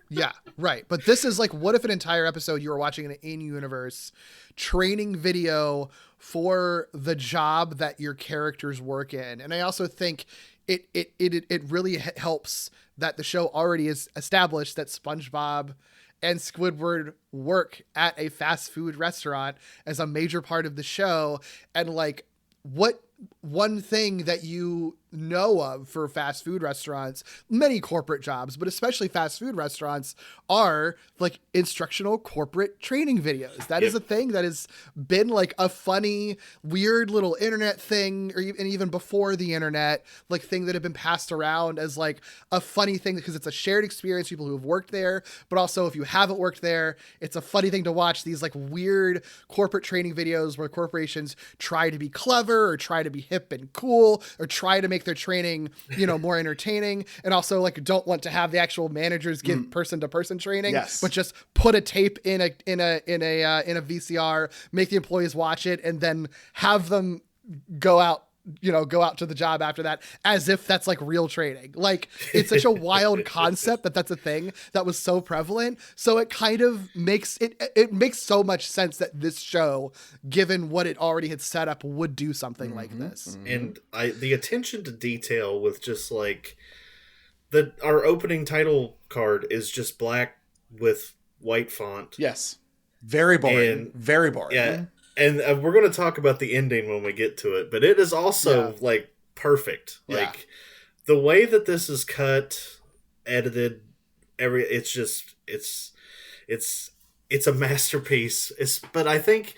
Yeah, right. But this is like, what if an entire episode you were watching an in-universe training video for the job that your characters work in? And I also think it really helps that the show already is established that SpongeBob and Squidward work at a fast food restaurant as a major part of the show. And like, what one thing that you know of for fast food restaurants, many corporate jobs, but especially fast food restaurants, are like instructional corporate training videos. That is a thing that has been like a funny, weird little internet thing, or even before the internet, like thing that have been passed around as like a funny thing because it's a shared experience, people who have worked there, but also if you haven't worked there, it's a funny thing to watch these like weird corporate training videos where corporations try to be clever or try to be hip and cool or try to make their training, more entertaining, and also like don't want to have the actual managers give person to person training, but just put a tape in a VCR, make the employees watch it, and then have them go out to the job after that as if that's like real training. Like, it's such a wild concept that's a thing that was so prevalent. So it kind of makes it makes so much sense that this show, given what it already had set up, would do something like this. And the attention to detail with just like our opening title card is just black with white font. Yes. Very boring. Very boring. Yeah. And we're going to talk about the ending when we get to it, but it is also like perfect. Like the way that this is cut, edited, it's a masterpiece. But I think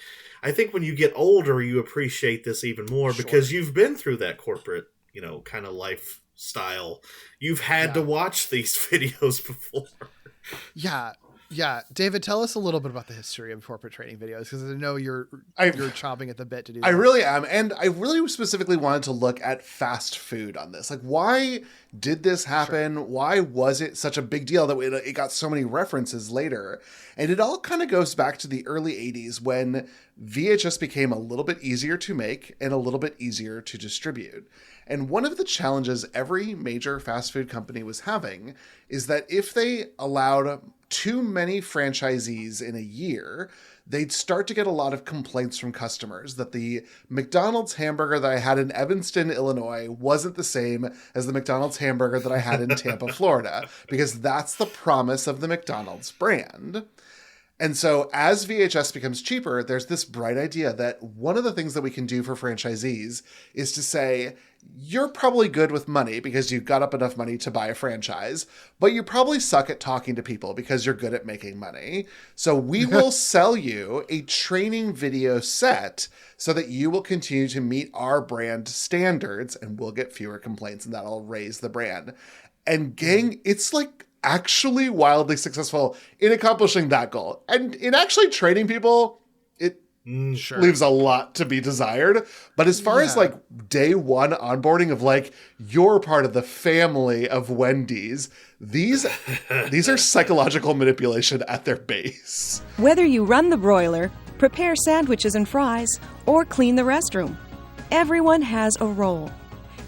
when you get older, you appreciate this even more because you've been through that corporate, kind of lifestyle. You've had to watch these videos before. Yeah. Yeah, David, tell us a little bit about the history of corporate training videos, because I know you're chomping at the bit to do that. I really am, and I really specifically wanted to look at fast food on this. Like, why did this happen? Sure. Why was it such a big deal that it got so many references later? And it all kind of goes back to the early 80s when VHS became a little bit easier to make and a little bit easier to distribute. And one of the challenges every major fast food company was having is that if they allowed too many franchisees in a year, they'd start to get a lot of complaints from customers that the McDonald's hamburger that I had in Evanston, Illinois wasn't the same as the McDonald's hamburger that I had in Tampa, Florida, because that's the promise of the McDonald's brand. And so as VHS becomes cheaper, there's this bright idea that one of the things that we can do for franchisees is to say, you're probably good with money because you've got up enough money to buy a franchise, but you probably suck at talking to people because you're good at making money. So we will sell you a training video set so that you will continue to meet our brand standards and we'll get fewer complaints and that'll raise the brand. And gang, it's like actually wildly successful in accomplishing that goal. And in actually training people, it leaves a lot to be desired. But as far as like day one onboarding of like, you're part of the family of Wendy's, these are psychological manipulation at their base. Whether you run the broiler, prepare sandwiches and fries, or clean the restroom, everyone has a role.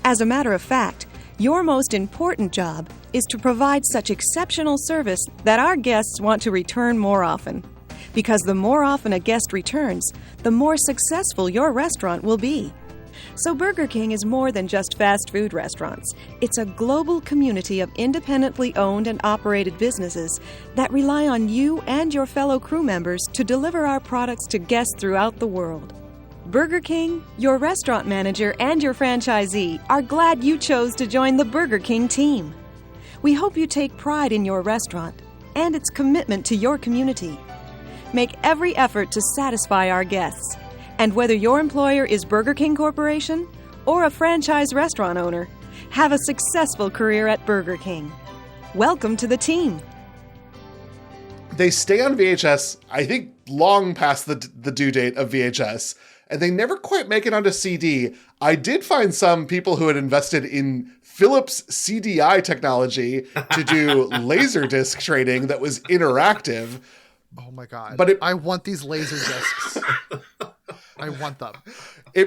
As a matter of fact, your most important job is to provide such exceptional service that our guests want to return more often. Because the more often a guest returns, the more successful your restaurant will be. So Burger King is more than just fast food restaurants. It's a global community of independently owned and operated businesses that rely on you and your fellow crew members to deliver our products to guests throughout the world. Burger King, your restaurant manager, and your franchisee are glad you chose to join the Burger King team. We hope you take pride in your restaurant and its commitment to your community. Make every effort to satisfy our guests. And whether your employer is Burger King Corporation or a franchise restaurant owner, have a successful career at Burger King. Welcome to the team. They stay on VHS, I think, long past the due date of VHS, and they never quite make it onto CD. I did find some people who had invested in Philips CDI technology to do Laserdisc trading that was interactive. Oh my God. But I want these laser discs. I want them.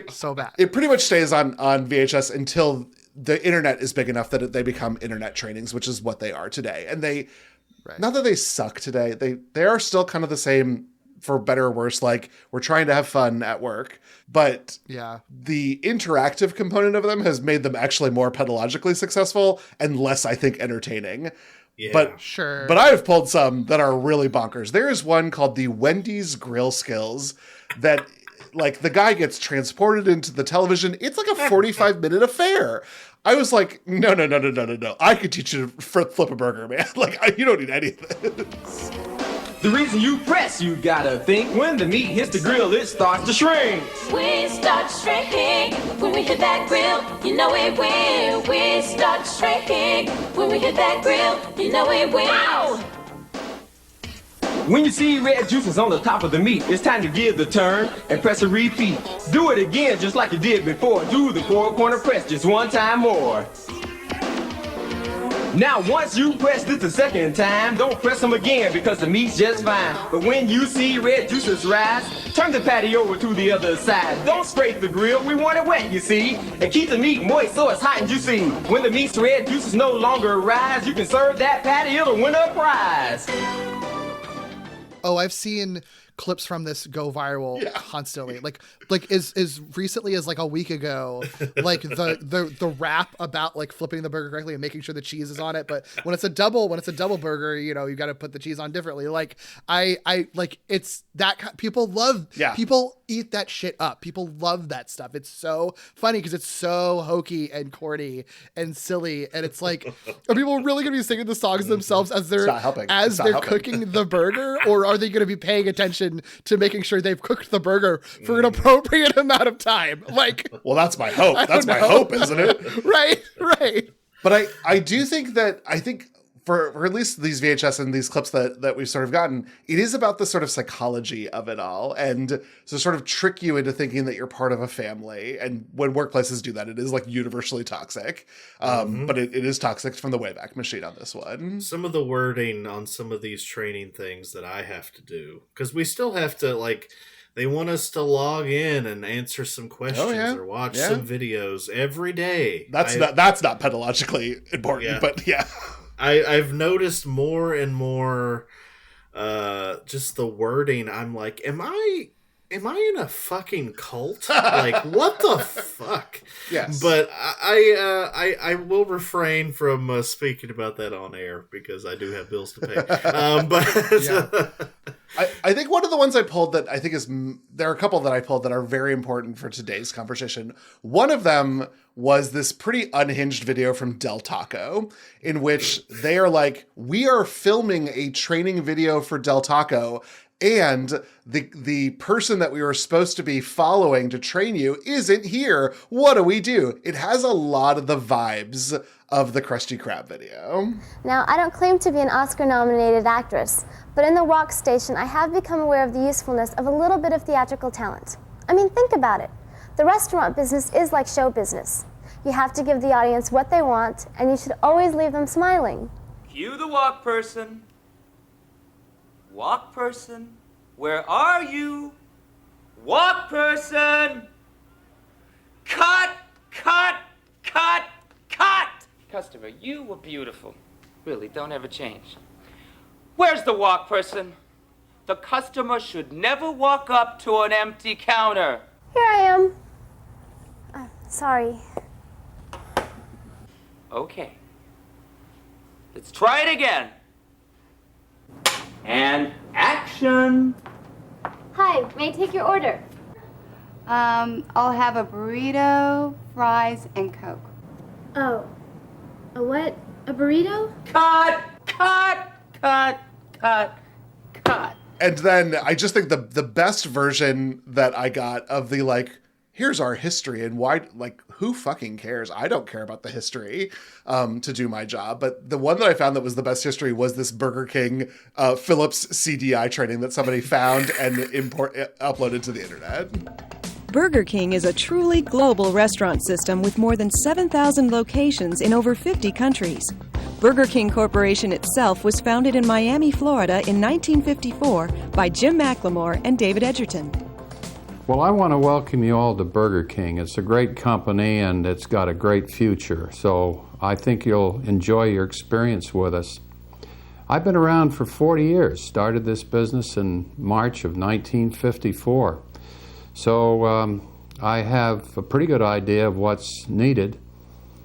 So bad. It pretty much stays on VHS until the internet is big enough that they become internet trainings, which is what they are today. And they not that they suck today. They are still kind of the same, for better or worse. Like, we're trying to have fun at work, but the interactive component of them has made them actually more pedagogically successful and less, I think, entertaining. Yeah. But I've pulled some that are really bonkers. There is one called the Wendy's Grill Skills that, like, the guy gets transported into the television. It's like a 45-minute affair. I was like, no. I could teach you to flip a burger, man. Like, you don't need any of this. The reason you press, you gotta think. When the meat hits the grill, it starts to shrink. We start shrinking when we hit that grill. You know it will. We start shrinking when we hit that grill. You know it will. Ow! When you see red juices on the top of the meat, it's time to give the turn and press a repeat. Do it again just like you did before. Do the four-corner press just one time more. Now once you press this the second time, don't press them again because the meat's just fine. But when you see red juices rise, turn the patty over to the other side. Don't scrape the grill, we want it wet, you see. And keep the meat moist so it's hot and juicy. When the meat's red juices no longer rise, you can serve that patty, it'll win a prize. Oh, I've seen clips from this go viral constantly. Like as recently as like a week ago, like the rap about like flipping the burger correctly and making sure the cheese is on it. But when it's a double burger, you know, you got to put the cheese on differently. Like I like, it's that people love, people eat that shit up. People love that stuff. It's so funny because it's so hokey and corny and silly. And it's like, are people really going to be singing the songs themselves as they're cooking the burger? Or are they going to be paying attention to making sure they've cooked the burger for an appropriate amount of time? Like, well, that's my hope. That's my hope, isn't it? Right. But I do think that, for at least these VHS and these clips that we've sort of gotten, it is about the sort of psychology of it all. And to sort of trick you into thinking that you're part of a family. And when workplaces do that, it is like universally toxic. But it is toxic from the Wayback Machine on this one. Some of the wording on some of these training things that I have to do, because we still have to, like, they want us to log in and answer some questions or watch some videos every day. That's not pedagogically important, but yeah. I've noticed more and more just the wording. I'm like, am I in a fucking cult? Like, what the fuck? Yes. But I will refrain from speaking about that on air because I do have bills to pay. I think one of the ones I pulled that I think there are a couple that I pulled that are very important for today's conversation. One of them was this pretty unhinged video from Del Taco in which they are like, we are filming a training video for Del Taco, and the person that we were supposed to be following to train you isn't here. What do we do? It has a lot of the vibes of the Krusty Krab video. Now, I don't claim to be an Oscar-nominated actress, but in the Rock Station, I have become aware of the usefulness of a little bit of theatrical talent. I mean, think about it. The restaurant business is like show business. You have to give the audience what they want, and you should always leave them smiling. Cue the walk person. Walk person, where are you? Walk person! Cut! Customer, you were beautiful. Really, don't ever change. Where's the walk person? The customer should never walk up to an empty counter. Here I am. Sorry. Okay. Let's try it again. And action! Hi, may I take your order? I'll have a burrito, fries, and Coke. Oh. A what? A burrito? Cut! And then I just think the best version that I got of the, like, here's our history and why, like, who fucking cares? I don't care about the history to do my job. But the one that I found that was the best history was this Burger King Philips CDI training that somebody found and uploaded to the internet. Burger King is a truly global restaurant system with more than 7,000 locations in over 50 countries. Burger King Corporation itself was founded in Miami, Florida in 1954 by Jim McLemore and David Edgerton. Well, I want to welcome you all to Burger King. It's a great company and it's got a great future, so I think you'll enjoy your experience with us. I've been around for 40 years. Started this business in March of 1954. So I have a pretty good idea of what's needed.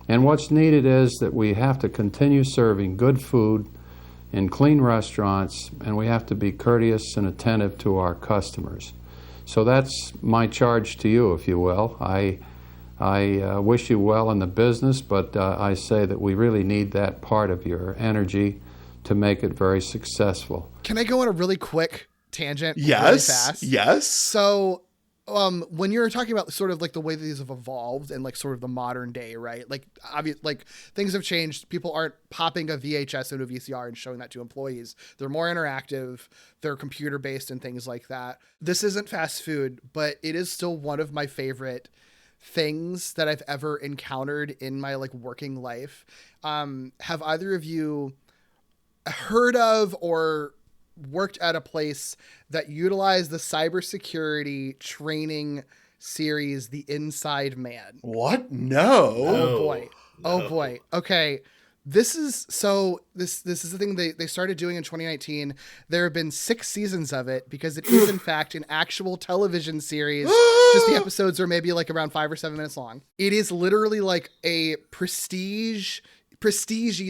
And what's needed is that we have to continue serving good food in clean restaurants, and we have to be courteous and attentive to our customers. So that's my charge to you, if you will. I wish you well in the business, but I say that we really need that part of your energy to make it very successful. Can I go on a really quick tangent? Yes. Really fast? Yes. So when you're talking about sort of like the way that these have evolved and like sort of the modern day, right? Like like things have changed. People aren't popping a VHS into a VCR and showing that to employees. They're more interactive. They're computer based and things like that. This isn't fast food, but it is still one of my favorite things that I've ever encountered in my like working life. Have either of you heard of or worked at a place that utilized the cybersecurity training series, The Inside Man? What? No. Oh boy. Oh boy. Okay. This is the thing they started doing in 2019. There have been 6 seasons of it because it is in fact an actual television series. Just the episodes are maybe like around 5 or 7 minutes long. It is literally like a prestige,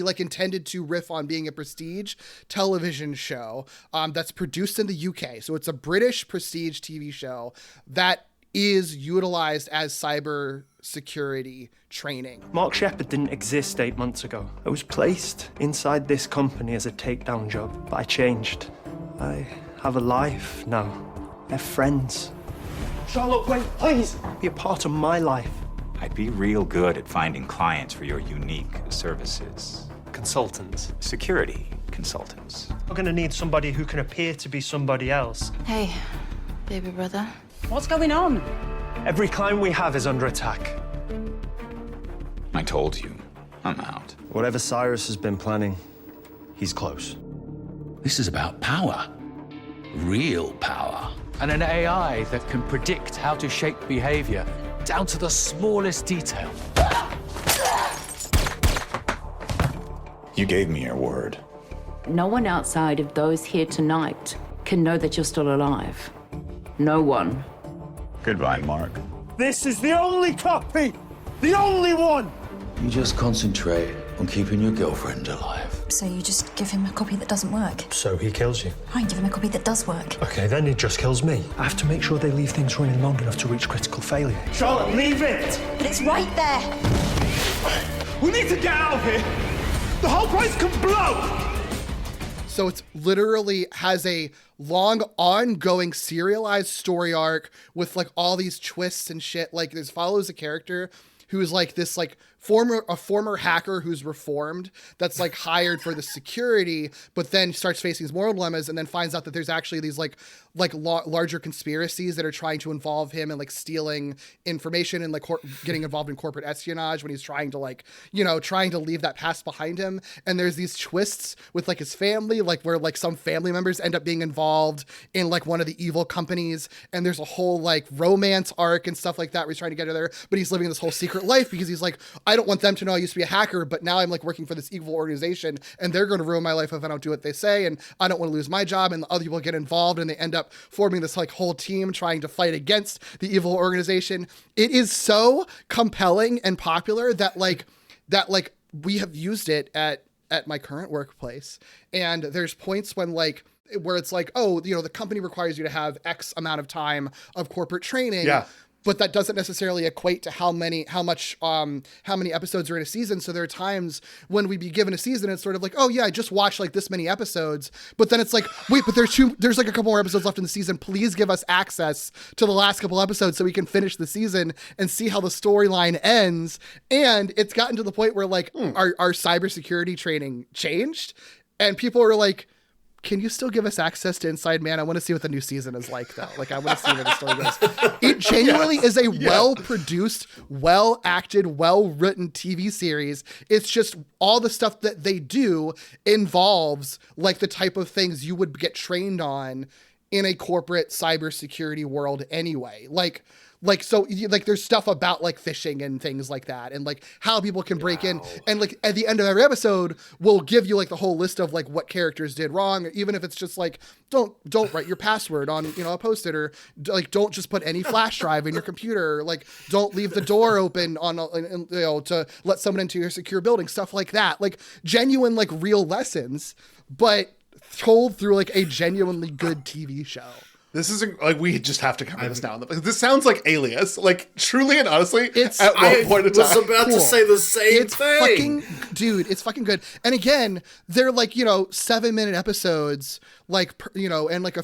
like intended to riff on being a prestige television show that's produced in the UK. So it's a British prestige TV show that is utilized as cyber security training. Mark Shepard didn't exist 8 months ago. I was placed inside this company as a takedown job, but I changed. I have a life now. I have friends. Charlotte, wait, please! Be a part of my life. I'd be real good at finding clients for your unique services. Consultants. Security consultants. We're gonna need somebody who can appear to be somebody else. Hey, baby brother. What's going on? Every client we have is under attack. I told you, I'm out. Whatever Cyrus has been planning, he's close. This is about power. Real power. And an AI that can predict how to shape behavior down to the smallest detail. You gave me your word. No one outside of those here tonight can know that you're still alive. No one. Goodbye, Mark. This is the only copy! The only one! You just concentrate on keeping your girlfriend alive. So you just give him a copy that doesn't work? So he kills you? I give him a copy that does work. Okay, then he just kills me. I have to make sure they leave things running long enough to reach critical failure. Charlotte, leave it! But it's right there! We need to get out of here! The whole place can blow! So it's literally has a long ongoing serialized story arc with like all these twists and shit. Like this follows a character who's like this like former hacker who's reformed that's like hired for the security, but then starts facing these moral dilemmas and then finds out that there's actually these larger conspiracies that are trying to involve him in like stealing information and like getting involved in corporate espionage when he's trying to like, trying to leave that past behind him. And there's these twists with like his family, like where like some family members end up being involved in like one of the evil companies. And there's a whole like romance arc and stuff like that where he's trying to get her there, but he's living this whole secret life because he's like, I don't want them to know I used to be a hacker, but now I'm like working for this evil organization and they're going to ruin my life if I don't do what they say. And I don't want to lose my job, and the other people get involved and they end up forming this like whole team trying to fight against the evil organization. It is so compelling and popular that we have used it at my current workplace. And there's points when where it's like, oh, the company requires you to have X amount of time of corporate training. Yeah. But that doesn't necessarily equate to how many episodes are in a season. So there are times when we'd be given a season, it's sort of like, oh yeah, I just watched like this many episodes. But then it's like, wait, but there's like a couple more episodes left in the season. Please give us access to the last couple episodes so we can finish the season and see how the storyline ends. And it's gotten to the point where like our cybersecurity training changed, and people are like, can you still give us access to Inside Man? I want to see what the new season is like, though. Like, I want to see where the story goes. It genuinely is a well-produced, well-acted, well-written TV series. It's just all the stuff that they do involves, like, the type of things you would get trained on in a corporate cybersecurity world anyway. Like Like, so like there's stuff about like fishing and things like that, and like how people can break in, and like at the end of every episode we'll give you like the whole list of like what characters did wrong, or even if it's just like don't write your password on, you know, a post-it, or like don't just put any flash drive in your computer, like don't leave the door open on, you know, to let someone into your secure building, stuff like that, like genuine like real lessons, but told through like a genuinely good TV show. This is like, we just have to cover this now. This sounds like Alias, like truly and honestly. It's at one point in time. I was about to say the same thing. It's fucking good. And again, they're like, you know, 7-minute episodes, like, you know, and like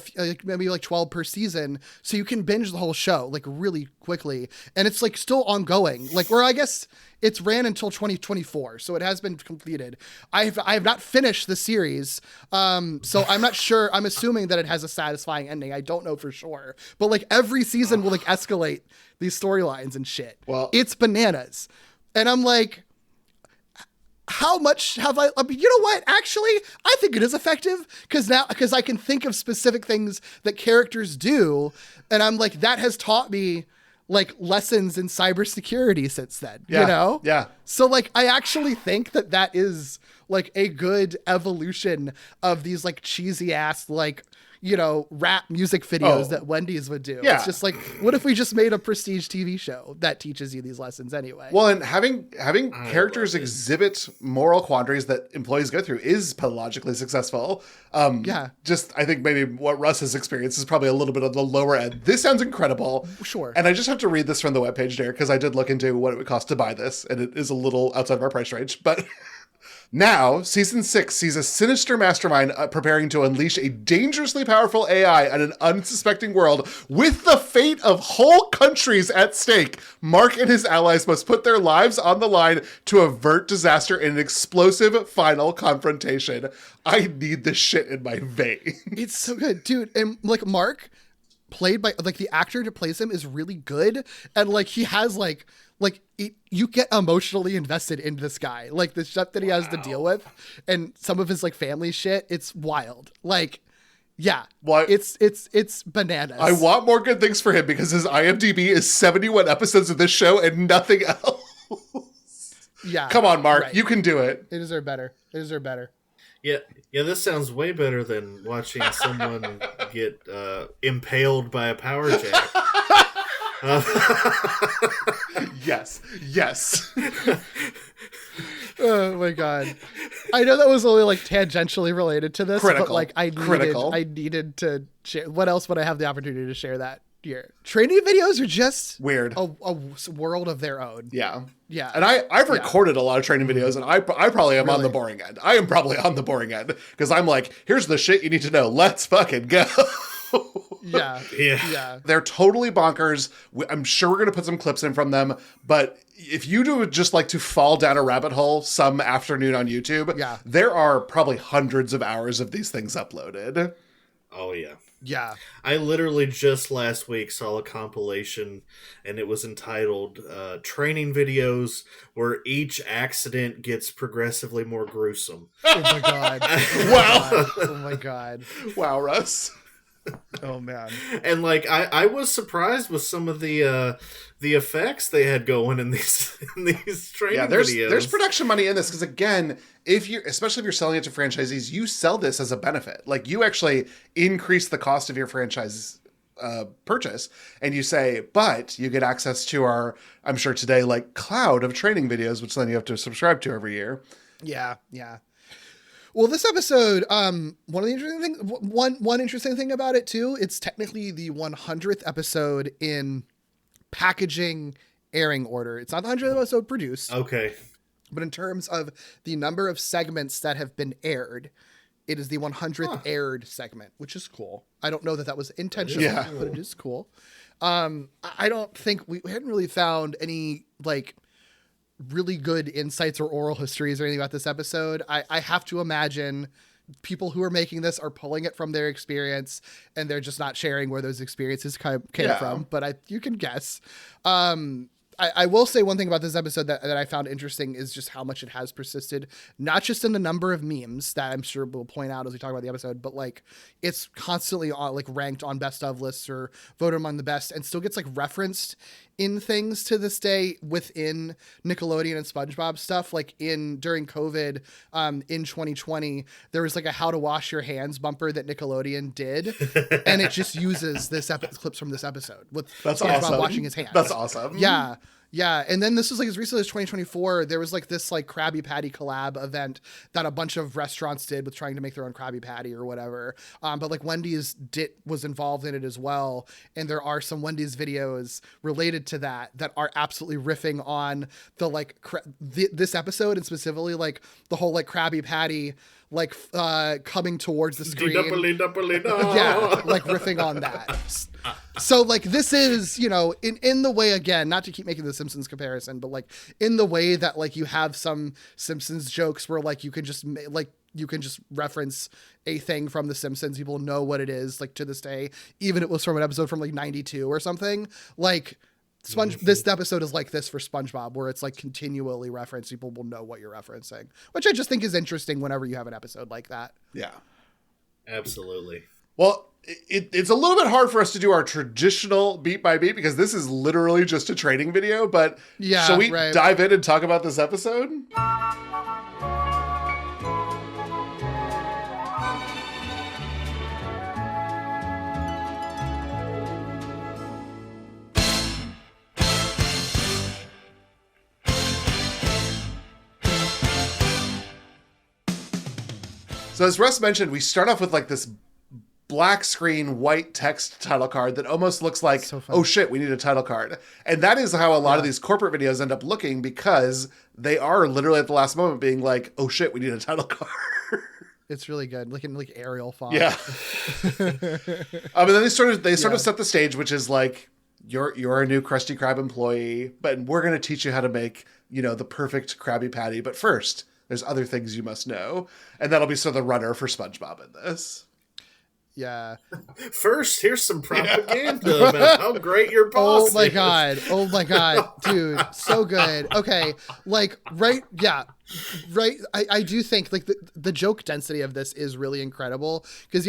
maybe like 12 per season, so you can binge the whole show like really quickly, and it's like still ongoing. Like, where I guess it's ran until 2024, so it has been completed. I have not finished the series, so I'm not sure. I'm assuming that it has a satisfying ending. I don't know for sure, but like every season will like escalate these storylines and shit. Well, it's bananas, and I'm like, how much have I mean, you know what? Actually, I think it is effective because I can think of specific things that characters do, and I'm like, that has taught me like lessons in cybersecurity since then, you know? Yeah. So like, I actually think that is like a good evolution of these like cheesy ass, like, you know, rap music videos that Wendy's would do. Yeah. It's just like, what if we just made a prestige TV show that teaches you these lessons anyway? Well, and having characters exhibit moral quandaries that employees go through is pedagogically successful. Just, I think maybe what Russ has experienced is probably a little bit on the lower end. This sounds incredible. Sure. And I just have to read this from the webpage there, because I did look into what it would cost to buy this, and it is a little outside of our price range, but... Now, season 6 sees a sinister mastermind preparing to unleash a dangerously powerful AI on an unsuspecting world with the fate of whole countries at stake. Mark and his allies must put their lives on the line to avert disaster in an explosive final confrontation. I need this shit in my veins. It's so good, dude. And like Mark, played by like the actor that plays him, is really good, and like he has like you get emotionally invested in this guy, like the stuff that he has to deal with, and some of his like family shit. It's wild. Like, yeah, it's bananas. I want more good things for him because his IMDb is 71 episodes of this show and nothing else. Yeah, come on, Mark, right. You can do it. They deserve better. Yeah, this sounds way better than watching someone get impaled by a power jack. Yes. Oh my god! I know that was only like tangentially related to this, Critical. but like I needed to share. What else would I have the opportunity to share that year? Training videos are just weird, a world of their own. Yeah. And I've recorded a lot of training videos, and I probably am on the boring end. I am probably on the boring end because I'm like, here's the shit you need to know. Let's fucking go. Yeah. They're totally bonkers. I'm sure we're going to put some clips in from them, but if you do just like to fall down a rabbit hole some afternoon on YouTube, there are probably hundreds of hours of these things uploaded. Oh, yeah. Yeah. I literally just last week saw a compilation, and it was entitled Training Videos Where Each Accident Gets Progressively More Gruesome. Oh, my God. Wow. Oh, my God. Wow, Russ. Oh man! And like I was surprised with some of the effects they had going in these training videos. There's production money in this because again, especially if you're selling it to franchisees, you sell this as a benefit. Like you actually increase the cost of your franchise purchase, and you say, but you get access to our, I'm sure today, like cloud of training videos, which then you have to subscribe to every year. Yeah. Well, this episode, one interesting thing about it too, it's technically the 100th episode in packaging airing order. It's not the 100th episode produced. Okay. But in terms of the number of segments that have been aired, it is the 100th aired segment, which is cool. I don't know that was intentional, but it is cool. I don't think we hadn't really found any like really good insights or oral histories or anything about this episode. I have to imagine people who are making this are pulling it from their experience and they're just not sharing where those experiences came from, but you can guess. I will say one thing about this episode that I found interesting is just how much it has persisted, not just in the number of memes that I'm sure we'll point out as we talk about the episode, but like it's constantly like ranked on best of lists or voted among the best, and still gets like referenced in things to this day within Nickelodeon and SpongeBob stuff. Like during COVID, in 2020, there was like a how to wash your hands bumper that Nickelodeon did, and it just uses clips from this episode with SpongeBob awesome. washing his hands. That's awesome. Yeah. Yeah, and then this was like as recently as 2024, there was like this like Krabby Patty collab event that a bunch of restaurants did with trying to make their own Krabby Patty or whatever. But like Wendy's was involved in it as well, and there are some Wendy's videos related to that are absolutely riffing on the like this episode, and specifically like the whole like Krabby Patty like coming towards the screen. Yeah, like riffing on that. So like this is, you know, in the way, again, not to keep making the Simpsons comparison, but like in the way that like you have some Simpsons jokes where like you can just reference a thing from the Simpsons, people know what it is like to this day, even if it was from an episode from like 92 or something. Like this episode is like this for SpongeBob, where it's like continually referenced. People will know what you're referencing, which I just think is interesting whenever you have an episode like that. Yeah, absolutely. Well, it's a little bit hard for us to do our traditional beat by beat because this is literally just a training video, but shall we dive in and talk about this episode? So as Russ mentioned, we start off with like this black screen, white text title card that almost looks like, oh shit, we need a title card. And that is how a lot of these corporate videos end up looking, because they are literally at the last moment being like, oh shit, we need a title card. It's really good, like in like Arial font. Yeah. And then they sort of set the stage, which is like, you're a new Krusty Krab employee, but we're going to teach you how to make, you know, the perfect Krabby Patty. But first, there's other things you must know. And that'll be sort of the runner for SpongeBob in this. Yeah. First, here's some propaganda about how great your boss is. Oh my God. Dude, so good. Okay. Like, right. Yeah. Right. I do think like the joke density of this is really incredible. Because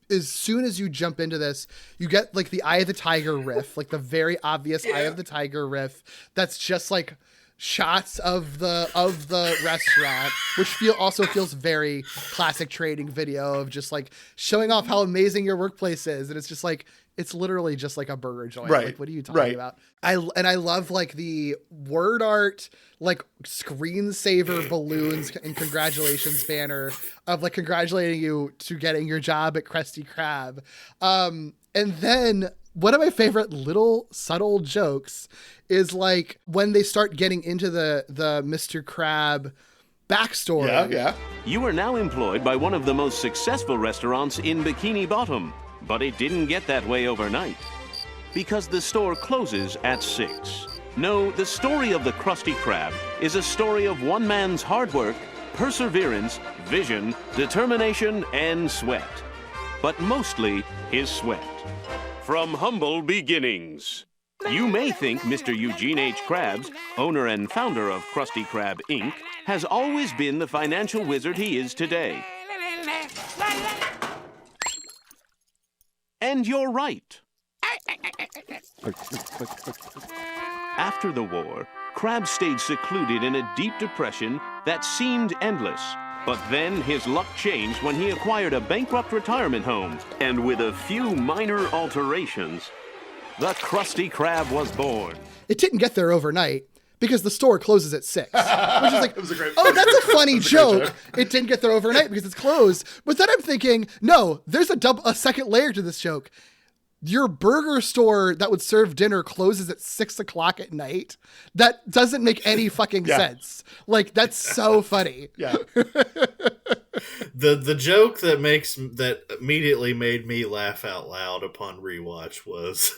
as soon as you jump into this, you get like the Eye of the Tiger riff, like the very obvious Eye of the Tiger riff. That's just like shots of the restaurant, which also feels very classic training video of just like showing off how amazing your workplace is. And it's just like, it's literally just like a burger joint. Right. Like, what are you talking about? I love like the word art, like screensaver balloons and congratulations banner of like congratulating you to getting your job at Krusty Krab. And then one of my favorite little subtle jokes is like when they start getting into the Mr. Krab backstory. Yeah. You are now employed by one of the most successful restaurants in Bikini Bottom, but it didn't get that way overnight, because the store closes at 6. No, the story of the Krusty Krab is a story of one man's hard work, perseverance, vision, determination, and sweat. But mostly his sweat. From humble beginnings. You may think Mr. Eugene H. Krabs, owner and founder of Krusty Krab, Inc., has always been the financial wizard he is today. And you're right. After the war, Krabs stayed secluded in a deep depression that seemed endless. But then his luck changed when he acquired a bankrupt retirement home. And with a few minor alterations, the Krusty Krab was born. It didn't get there overnight because the store closes at 6. Which is like, that's a funny joke. It didn't get there overnight because it's closed. But then I'm thinking, no, there's a second layer to this joke. Your burger store that would serve dinner closes at 6 o'clock at night. That doesn't make any fucking sense. Like, that's so funny. Yeah. The joke that immediately made me laugh out loud upon rewatch was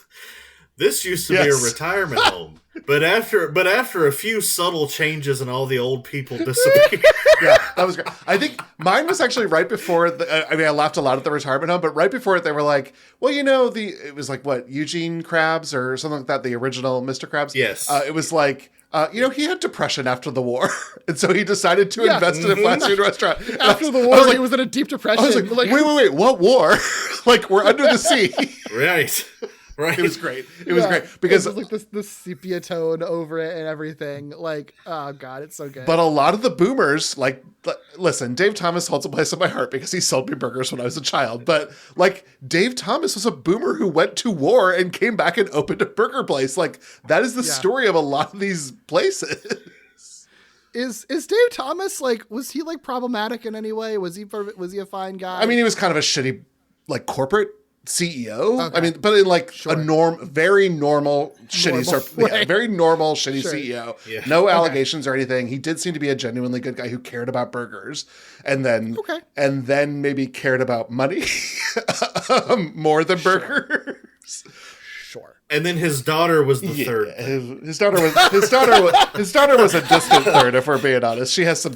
This used to be a retirement home, but after a few subtle changes and all the old people disappeared. Yeah, that was great. I think mine was actually right before. I laughed a lot at the retirement home, but right before it, they were like, "Well, it was like what, Eugene Krabs or something like that, the original Mr. Krabs." Yes, it was like. He had depression after the war, and so he decided to invest in a fast food restaurant. After the war, he was in a deep depression. I was like, wait, what war? Like, we're under the sea. Right. It was great. It was great because it was like this sepia tone over it and everything. Like, oh god, it's so good. But a lot of the boomers, like, listen, Dave Thomas holds a place in my heart because he sold me burgers when I was a child. But like, Dave Thomas was a boomer who went to war and came back and opened a burger place. Like, that is the story of a lot of these places. Is Dave Thomas, like, was he like problematic in any way? Was he a fine guy? I mean, he was kind of a shitty, like, corporate CEO. Okay. I mean, but in like very normal shitty, very normal shitty CEO. Yeah. No allegations or anything. He did seem to be a genuinely good guy who cared about burgers, and then maybe cared about money more than burgers. And then his daughter was the third. His daughter was a distant third, if we're being honest. She has some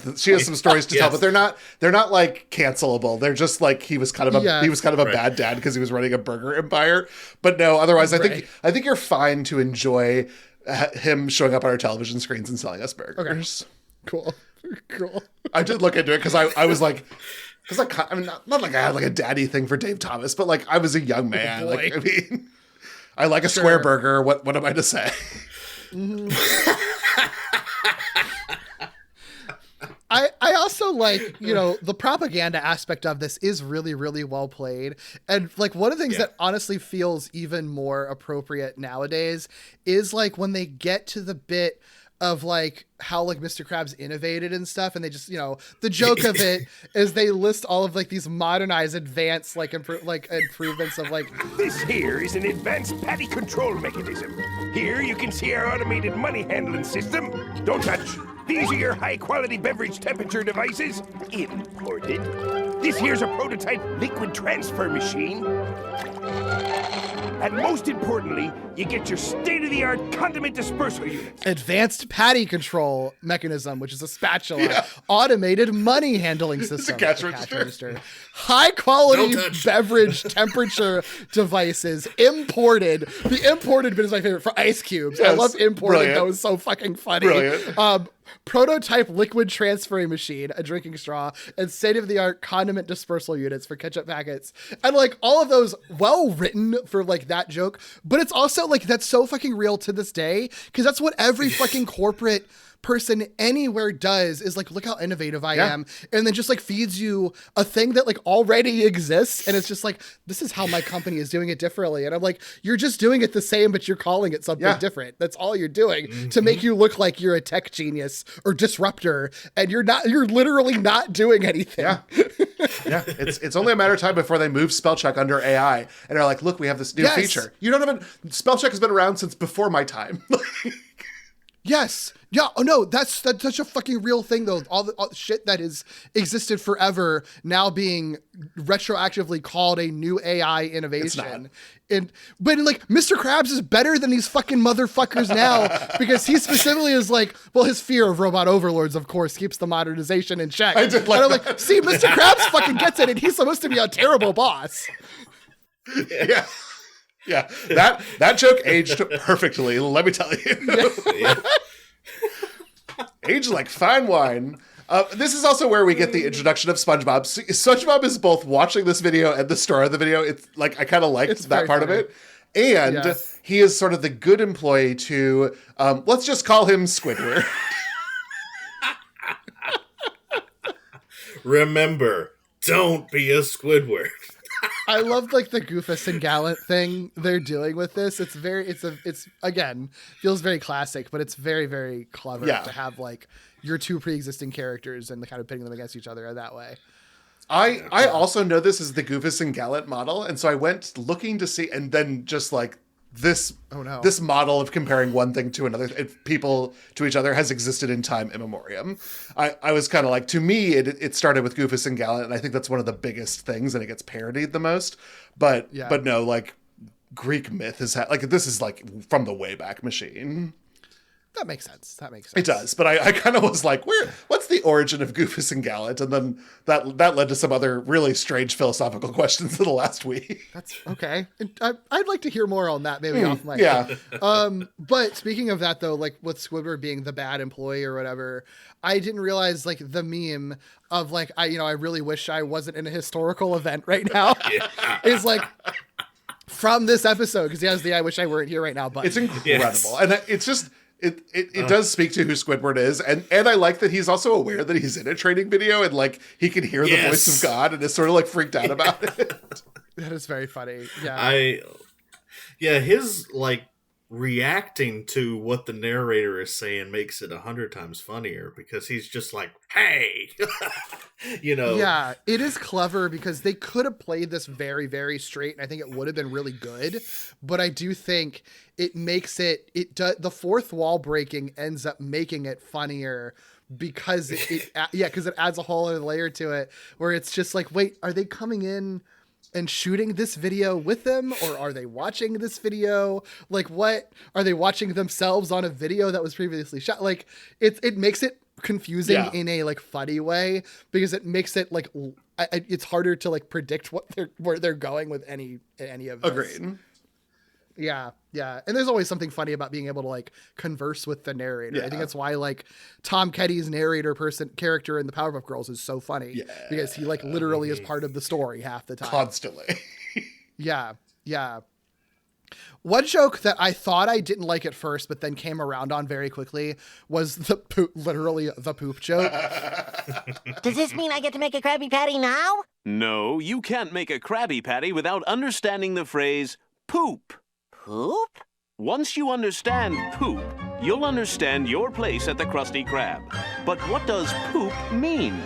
stories to tell, but they're not like cancelable. They're just like he was kind of a bad dad because he was running a burger empire. But no, otherwise I think you're fine to enjoy him showing up on our television screens and selling us burgers. Okay. Cool. I did look into it because I was like, not like I had like a daddy thing for Dave Thomas, but like I was a young man. Like, I mean, I like a square burger. What am I to say? Mm-hmm. I also like, the propaganda aspect of this is really, really well played. And like one of the things that honestly feels even more appropriate nowadays is like when they get to the bit of like how like Mr. Krabs innovated and stuff, and they just the joke of it is they list all of like these modernized advanced like improvements of like this here is an advanced patty control mechanism. Here you can see our automated money handling system. Don't touch. These are your high quality beverage temperature devices, imported. This here's a prototype liquid transfer machine. And most importantly, you get your state-of-the-art condiment dispersal unit. Advanced patty control mechanism, which is a spatula. Automated money handling system. It's a cash register. High-quality beverage temperature devices. Imported. The imported bit is my favorite for ice cubes. Yes, I love imported. Brilliant. That was so fucking funny. Brilliant. Prototype liquid transferring machine, a drinking straw, and state-of-the-art condiment dispersal units for ketchup packets. And like all of those well written for like that joke, but it's also like that's so fucking real to this day because that's what every fucking corporate person anywhere does is like, look how innovative I am, and then just like feeds you a thing that like already exists, and it's just like, this is how my company is doing it differently, and I'm like, you're just doing it the same, but you're calling it something different. That's all you're doing to make you look like you're a tech genius or disruptor, and you're literally not doing anything. It's only a matter of time before they move spell check under AI and are like, look, we have this new feature. You don't even spell check has been around since before my time. Yes. Yeah. Oh no, that's such a fucking real thing though. All the shit that has existed forever now being retroactively called a new AI innovation. But like Mr. Krabs is better than these fucking motherfuckers now because he specifically is like, well, his fear of robot overlords, of course, keeps the modernization in check. I did like and I'm like, see, Mr. Krabs fucking gets it, and he's supposed to be a terrible boss. Yeah. Yeah, that joke aged perfectly, let me tell you. Aged like fine wine. This is also where we get the introduction of SpongeBob. SpongeBob is both watching this video and the star of the video. It's like, I kind of liked that part of it. And he is sort of the good employee to, let's just call him Squidward. Remember, don't be a Squidward. I love like the Goofus and Gallant thing they're doing with this. It's again, feels very classic, but it's very, very clever to have like your two pre-existing characters and kind of pitting them against each other that way. I also know this is the Goofus and Gallant model, and so I went looking to see, and then just like this model of comparing one thing to another, people to each other, has existed in time immemorial. I was kind of like, to me, it started with Goofus and Gallant, and I think that's one of the biggest things, and it gets parodied the most. But no, like Greek myth has had, like, this is like from the Wayback Machine. That makes sense. It does, but I kind of was like, what's the origin of Goofus and Gallant? And then that led to some other really strange philosophical questions in the last week. That's okay. I'd like to hear more on that, maybe off mic. Yeah. But speaking of that, though, like with Squidward being the bad employee or whatever, I didn't realize like the meme of like, I really wish I wasn't in a historical event right now is like from this episode, because he has the I wish I weren't here right now button. It's incredible. And it's just... It does speak to who Squidward is, and I like that he's also aware that he's in a training video and like he can hear the voice of God and is sort of like freaked out about it. That is very funny. Yeah. His like reacting to what the narrator is saying makes it 100 times funnier because he's just like, hey, Yeah, it is clever because they could have played this very, very straight, and I think it would have been really good. But I do think it makes the fourth wall breaking ends up making it funnier because because it adds a whole other layer to it where it's just like, wait, are they coming in and shooting this video with them, or are they watching this video? Like, what are they watching themselves on a video that was previously shot? Like, it makes it confusing in a like funny way because it makes it like it's harder to like predict where they're going with any of this. Agreed. Yeah. And there's always something funny about being able to like converse with the narrator. I think that's why like Tom Ketty's narrator character in the Powerpuff Girls is so funny because he like literally is part of the story half the time. Constantly. Yeah. One joke that I thought I didn't like at first, but then came around on very quickly was literally the poop joke. Does this mean I get to make a Krabby Patty now? No, you can't make a Krabby Patty without understanding the phrase poop. Poop? Once you understand poop, you'll understand your place at the Krusty Krab. But what does poop mean?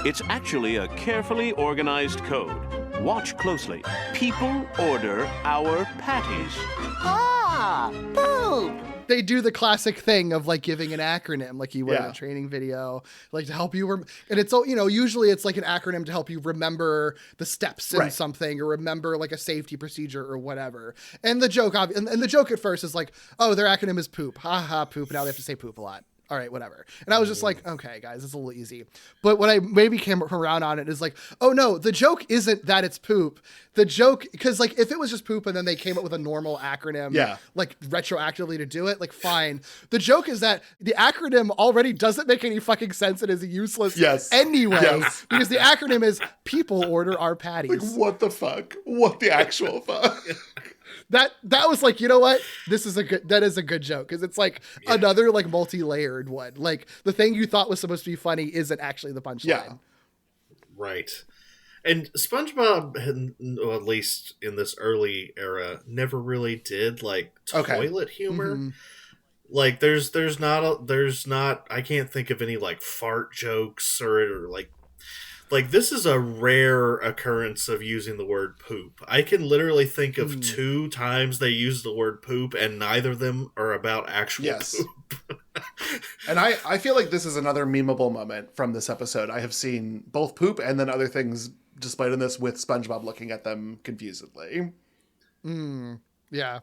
It's actually a carefully organized code. Watch closely. People order our patties. Ah, poop. They do the classic thing of like giving an acronym like you would in a training video, like to help you. And it's, usually it's like an acronym to help you remember the steps in something or remember like a safety procedure or whatever. And the joke, and the joke at first is like, oh, their acronym is poop. Ha ha, poop. Now they have to say poop a lot. All right, whatever. And I was just like, okay, guys, it's a little easy. But what I maybe came around on it is like, oh no, the joke isn't that it's poop. The joke, because like if it was just poop and then they came up with a normal acronym, like retroactively to do it, like fine. The joke is that the acronym already doesn't make any fucking sense and is useless anyway, because the acronym is people order our patties. Like, what the fuck? What the actual fuck? That was like, you know what? That is a good joke because it's like another like multi-layered one. Like the thing you thought was supposed to be funny isn't actually the punchline. Yeah. Right. And SpongeBob, at least in this early era, never really did like toilet humor. Mm-hmm. Like there's not I can't think of any like fart jokes or like this is a rare occurrence of using the word poop. I can literally think of 2 times they use the word poop, and neither of them are about actual poop. And I feel like this is another memeable moment from this episode. I have seen both poop and then other things displayed in this with SpongeBob looking at them confusedly. Yeah.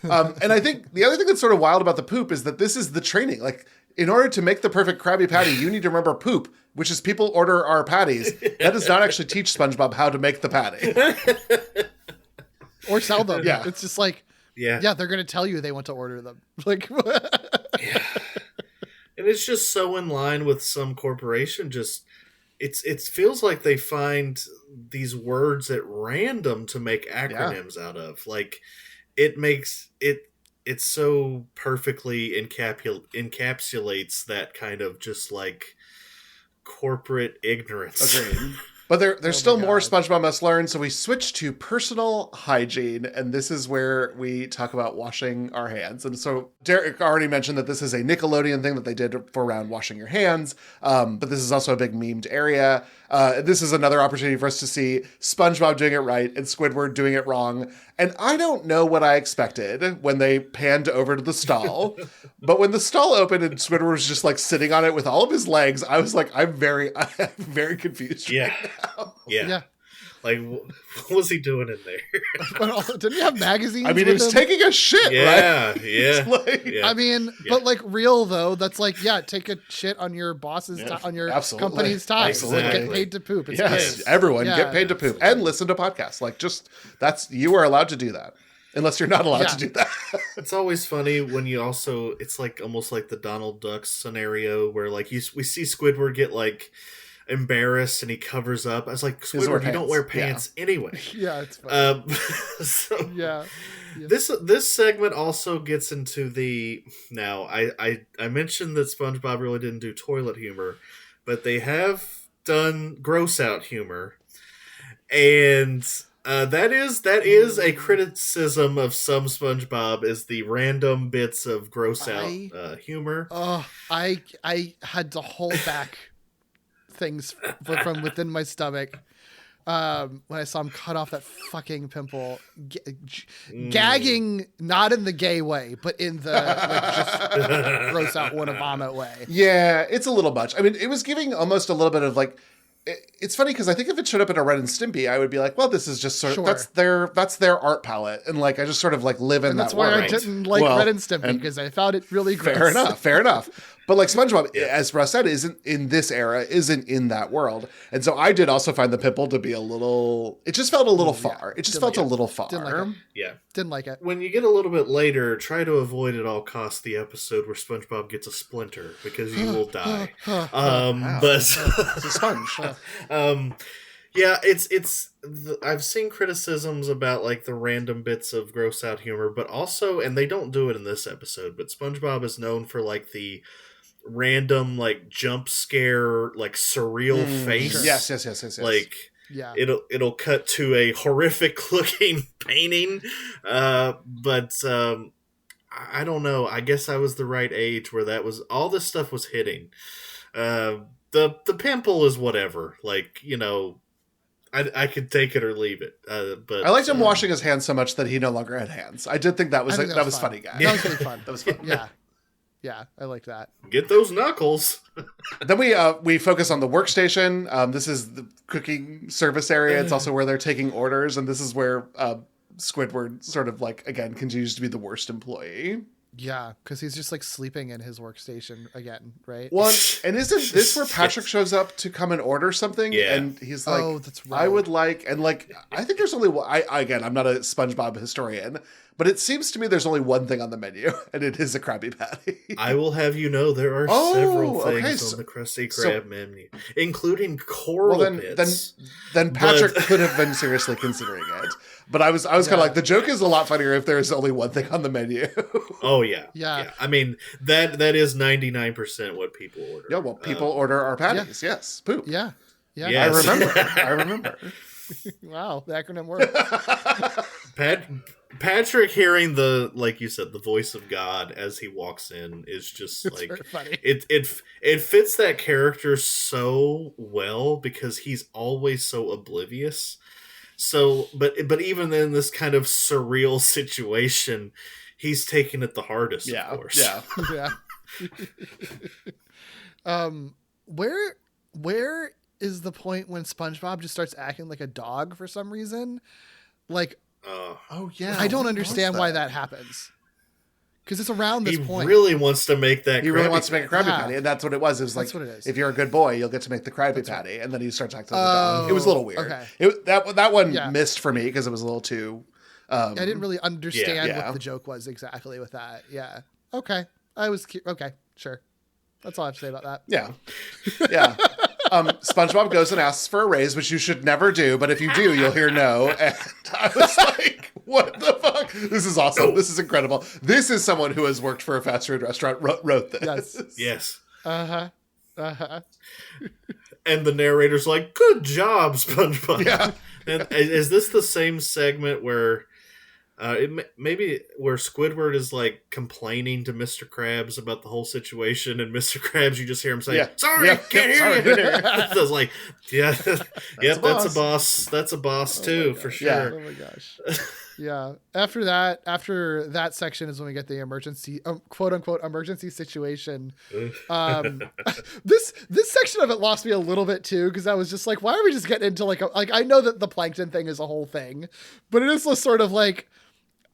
And I think the other thing that's sort of wild about the poop is that this is the training. Like, in order to make the perfect Krabby Patty, you need to remember poop, which is people order our patties. That does not actually teach SpongeBob how to make the patty. Or sell them. Yeah. It's just like, they're going to tell you they want to order them. Like, And it's just so in line with some corporation. Just it feels like they find these words at random to make acronyms out of. Like, it makes it. It so perfectly encapsulates that kind of just like corporate ignorance. Agreed. But there's still more SpongeBob must learn, so we switch to personal hygiene, and this is where we talk about washing our hands. And so Derek already mentioned that this is a Nickelodeon thing that they did for around washing your hands, but this is also a big memed area. This is another opportunity for us to see SpongeBob doing it right and Squidward doing it wrong. And I don't know what I expected when they panned over to the stall, but when the stall opened and Squidward was just like sitting on it with all of his legs, I was like, I'm very confused. Yeah. Yeah. Like, what was he doing in there? Didn't he have magazines? I mean, he was him? taking a shit, Yeah, right? yeah, Like, yeah. I mean, but like real though, that's like, yeah, take a shit on your boss's on your absolutely. company's time. Absolutely. Get paid to poop. It's yes, great. everyone Yeah. get paid to poop and listen to podcasts. Like, you are allowed to do that. Unless you're not allowed to do that. It's always funny when you also, it's like almost like the Donald Duck scenario where like we see Squidward get like embarrassed and he covers up. I was like, Squidward, you don't wear pants anyway. Yeah, it's funny. So yeah. This segment also gets into the, now I mentioned that SpongeBob really didn't do toilet humor, but they have done gross out humor. And that is a criticism of some SpongeBob, is the random bits of gross out humor. Oh, I had to hold back things from within my stomach when I saw him cut off that fucking pimple, gagging, not in the gay way, but in the like, just gross out want to vomit way. Yeah, it's a little much. I mean, it was giving almost a little bit of like. It's funny because I think if it showed up in a Ren and Stimpy, I would be like, well, this is just sort of that's their art palette, and like I just sort of like live in And that that's why world. I didn't like Ren and Stimpy, because I found it really gross. Fair enough. But like SpongeBob, as Russ said, isn't in that world, and so I did also find the pimple to be a little. It just felt a little far. It just felt a little far. Didn't like it. Yeah, didn't like it. When you get a little bit later, try to avoid at all costs the episode where SpongeBob gets a splinter, because you will die. But it's a sponge. Yeah, I've seen criticisms about like the random bits of gross out humor, but also, and they don't do it in this episode, but SpongeBob is known for like the random like jump scare, like surreal face. Sure. Yes. Like, yeah, it'll cut to a horrific looking painting, but I don't know. I guess I was the right age where that was all this stuff was hitting. The pimple is whatever. Like, you know, I could take it or leave it. But I liked him washing his hands so much that he no longer had hands. I did think that was that was funny, guy. That was really fun. That was fun. Yeah, I like that. Get those knuckles. Then we focus on the workstation. This is the cooking service area. It's also where they're taking orders, and this is where Squidward sort of like again continues to be the worst employee. Yeah, because he's just like sleeping in his workstation again, right? Well, and isn't this where Patrick shows up to come and order something? Yeah. And he's like, oh, that's right. I would like, and like, I think there's only one. Again, I'm not a SpongeBob historian, but it seems to me there's only one thing on the menu, and it is a Krabby Patty. I will have you know there are several things on the Krusty Krab menu, including coral bits. Then Patrick could have been seriously considering it. But I was kind of like, the joke is a lot funnier if there's only one thing on the menu. Oh yeah. I mean that is 99% what people order. Yeah, well, people order our patties. Yes, poop. Yeah. Yes. I remember. Wow, the acronym works. Patrick hearing the, like you said, the voice of God as he walks in is just like very funny. It fits that character so well because he's always so oblivious. So, but even in this kind of surreal situation, he's taking it the hardest, of course. Yeah. Where is the point when SpongeBob just starts acting like a dog for some reason? Like, oh yeah, I don't understand why that happens. Because it's around this point. He really wants to make that. He really wants to make a Krabby Patty, and that's what it was. It was like, what it is. If you're a good boy, you'll get to make the Krabby Patty, and then he starts acting like a dog. It was a little weird. Okay. That one missed for me because it was a little too. I didn't really understand what the joke was exactly with that. Yeah. Okay. Okay. Sure. That's all I have to say about that. Yeah. SpongeBob goes and asks for a raise, which you should never do, but if you do, you'll hear no. And I was like, what the fuck? This is awesome. This is incredible. This is someone who has worked for a fast food restaurant wrote this. Yes. Uh-huh. And the narrator's like, good job, SpongeBob. Yeah. And is this the same segment where maybe where Squidward is like complaining to Mr. Krabs about the whole situation, and Mr. Krabs, you just hear him say, "Sorry, can't hear you." I was like, "Yeah, that's a boss. That's a boss too, for sure." Oh my gosh. Yeah. After that section is when we get the emergency, quote unquote, emergency situation. This section of it lost me a little bit too, because I was just like, why are we just getting into like I know that the plankton thing is a whole thing, but it is just sort of like,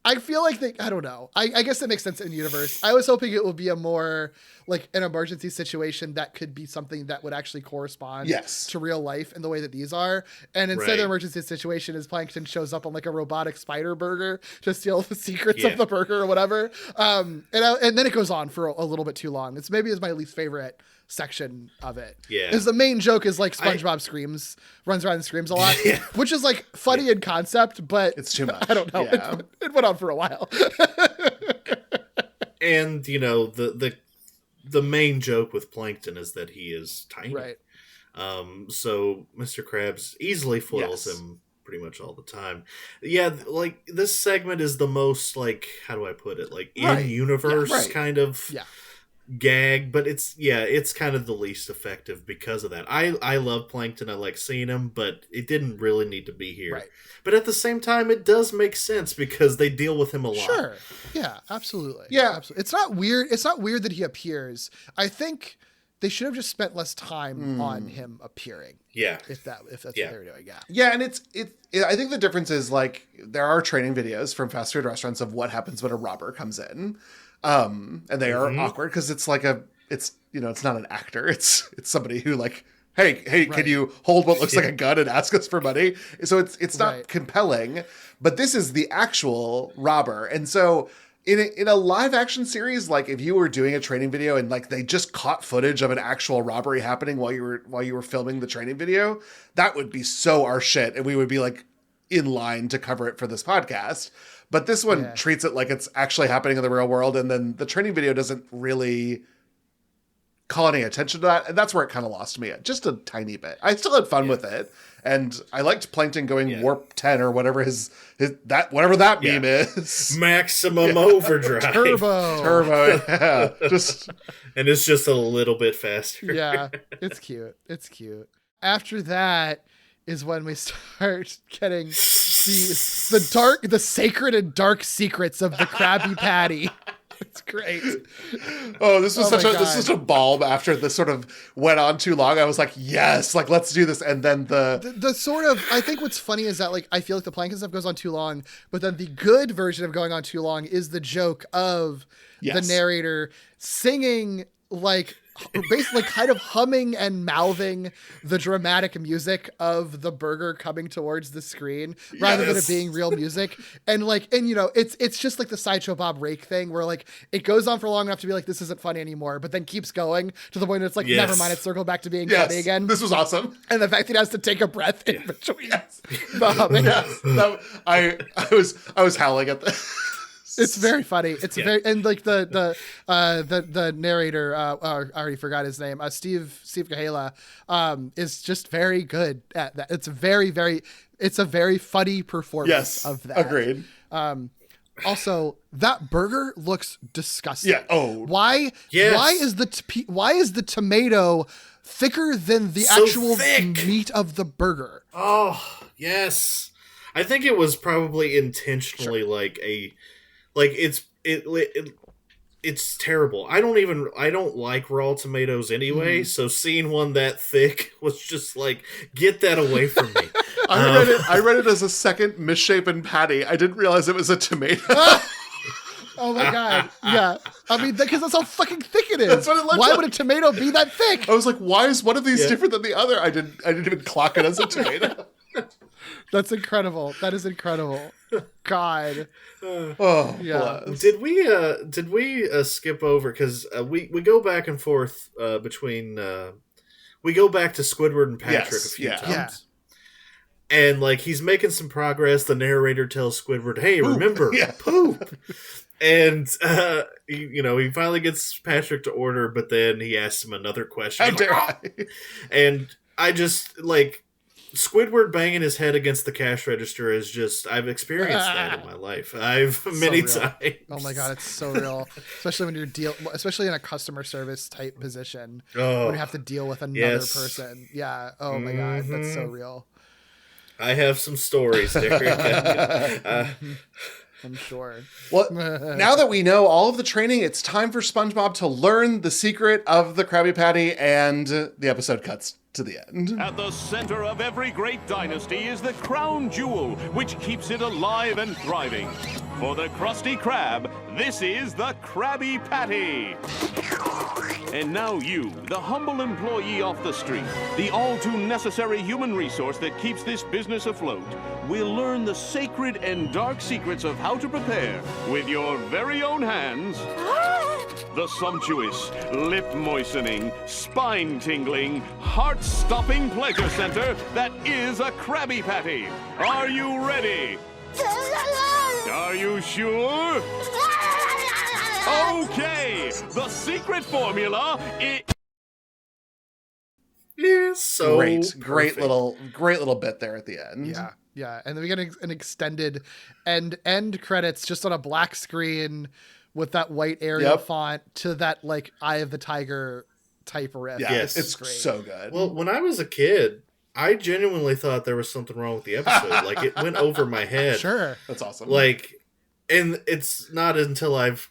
I feel like I don't know. I guess that makes sense in the universe. I was hoping it would be a more like an emergency situation that could be something that would actually correspond to real life in the way that these are. And instead the emergency situation is Plankton shows up on like a robotic spider burger to steal the secrets of the burger or whatever. And then it goes on for a little bit too long. It's maybe my least favorite section of it. Yeah. Because the main joke is like SpongeBob runs around and screams a lot, which is like funny in concept, but it's too much. I don't know. Yeah. It went on for a while. And you know, the main joke with Plankton is that he is tiny. Right. So Mr. Krabs easily foils him pretty much all the time. Yeah, like this segment is the most like, how do I put it? Like in universe kind of gag, but it's kind of the least effective because of that. I love Plankton. I like seeing him, but it didn't really need to be here. Right. But at the same time, it does make sense because they deal with him a lot. Sure. Yeah, absolutely. Yeah. Absolutely. It's not weird. It's not weird that he appears. I think they should have just spent less time on him appearing. Yeah. If that's what they were doing. Yeah. Yeah. And I think the difference is like, there are training videos from fast food restaurants of what happens when a robber comes in. And they are awkward because it's like it's not an actor. It's somebody who like, hey, can you hold what looks like a gun and ask us for money? So it's not compelling, but this is the actual robber. And so in a live action series, like if you were doing a training video and like they just caught footage of an actual robbery happening while you were filming the training video, that would be so our shit. And we would be like in line to cover it for this podcast. But this one treats it like it's actually happening in the real world. And then the training video doesn't really call any attention to that. And that's where it kind of lost me just a tiny bit. I still had fun with it. And I liked Plankton going warp 10 or whatever whatever that meme is. Maximum overdrive. Turbo. Yeah. And it's just a little bit faster. Yeah. It's cute. After that is when we start getting the sacred and dark secrets of the Krabby Patty. It's great. Oh, this was such a balm after this sort of went on too long. I was like, yes, like let's do this. And then the sort of, I think what's funny is that like I feel like the Plankton stuff goes on too long, but then the good version of going on too long is the joke of the narrator singing like basically kind of humming and mouthing the dramatic music of the burger coming towards the screen rather than it being real music. And it's just like the Sideshow Bob Rake thing where like it goes on for long enough to be like, this isn't funny anymore, but then keeps going to the point that it's like, never mind, it's circled back to being funny again. This was awesome. And the fact that he has to take a breath in between. I was howling at this. It's very funny. It's very, and like the narrator, I already forgot his name. Steve Cahala, is just very good at that. It's a very funny performance of that. Agreed. Also, that burger looks disgusting. Yeah. Oh. Why is the tomato thicker than the actual meat of the burger? Oh, yes. I think it was probably intentionally it's terrible. I don't like raw tomatoes anyway, so seeing one that thick was just like, get that away from me. I read it as a second misshapen patty. I didn't realize it was a tomato. Oh my god. Yeah. I mean, because that's how fucking thick it is. That's what it looks Why would a tomato be that thick? I was like, why is one of these different than the other? I didn't even clock it as a tomato. That's incredible. That is incredible. God. Oh yeah. Did we skip over because we go back and forth between we go back to Squidward and Patrick a few times. Yeah. And like he's making some progress. The narrator tells Squidward, "Hey, remember poop." And he finally gets Patrick to order, but then he asks him another question. How dare I? And I just like Squidward banging his head against the cash register is just, I've experienced that in my life. Many times. Oh my God, it's so real. Especially when especially in a customer service type position, when you have to deal with another person. Yeah. Oh my God, that's so real. I have some stories, Derek. I'm sure. Well, now that we know all of the training, it's time for SpongeBob to learn the secret of the Krabby Patty, and the episode cuts to the end. At the center of every great dynasty is the crown jewel, which keeps it alive and thriving. For the Krusty Krab, this is the Krabby Patty. And now you, the humble employee off the street, the all-too-necessary human resource that keeps this business afloat, will learn the sacred and dark secrets of how to prepare, with your very own hands, the sumptuous, lip-moistening, spine-tingling, heart-stopping pleasure center that is a Krabby Patty. Are you ready? Are you sure? Okay, the secret formula is so great little bit there at the end. Yeah, and then we get an extended end credits just on a black screen with that white Arial font to that like Eye of the Tiger type riff. Yeah, it's great. So good. Well, when I was a kid, I genuinely thought there was something wrong with the episode. Like, it went over my head. Sure. That's awesome. Like, and it's not until I've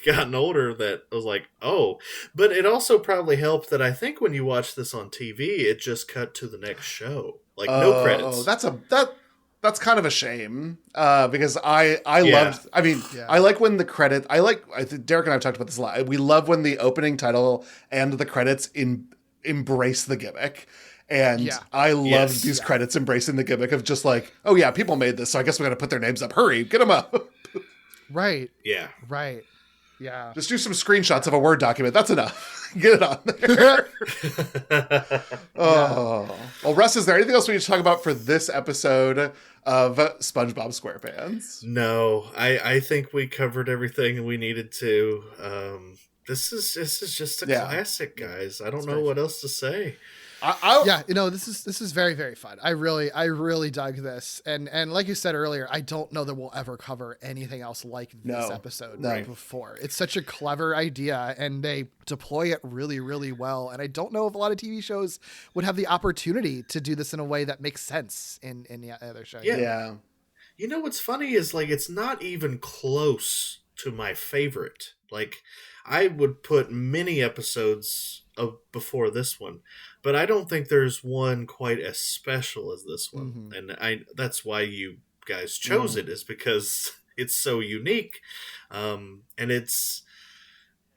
gotten older that I was like, oh. But it also probably helped that I think when you watch this on TV, it just cut to the next show. Like, no credits. That's kind of a shame, because I loved, I mean, I like when the credit, I think Derek and I have talked about this a lot. We love when the opening title and the credits embrace the gimmick. And I love these credits embracing the gimmick of just like, oh yeah, people made this, so I guess we got to put their names up. Hurry, get them up. Right. Yeah. Right. Yeah. Just do some screenshots of a Word document. That's enough. Get it on there. Well, Russ, is there anything else we need to talk about for this episode of SpongeBob SquarePants? No, I think we covered everything we needed to. This is just a classic, guys. I don't know what else to say. This is very, very fun. I really dug this, and like you said earlier, I don't know that we'll ever cover anything else like this episode before. It's such a clever idea, and they deploy it really, really well. And I don't know if a lot of TV shows would have the opportunity to do this in a way that makes sense in the other show. Yeah. You know what's funny is like it's not even close to my favorite. Like I would put many episodes before this one, but I don't think there's one quite as special as this one. And that's why you guys chose it, is because it's so unique. And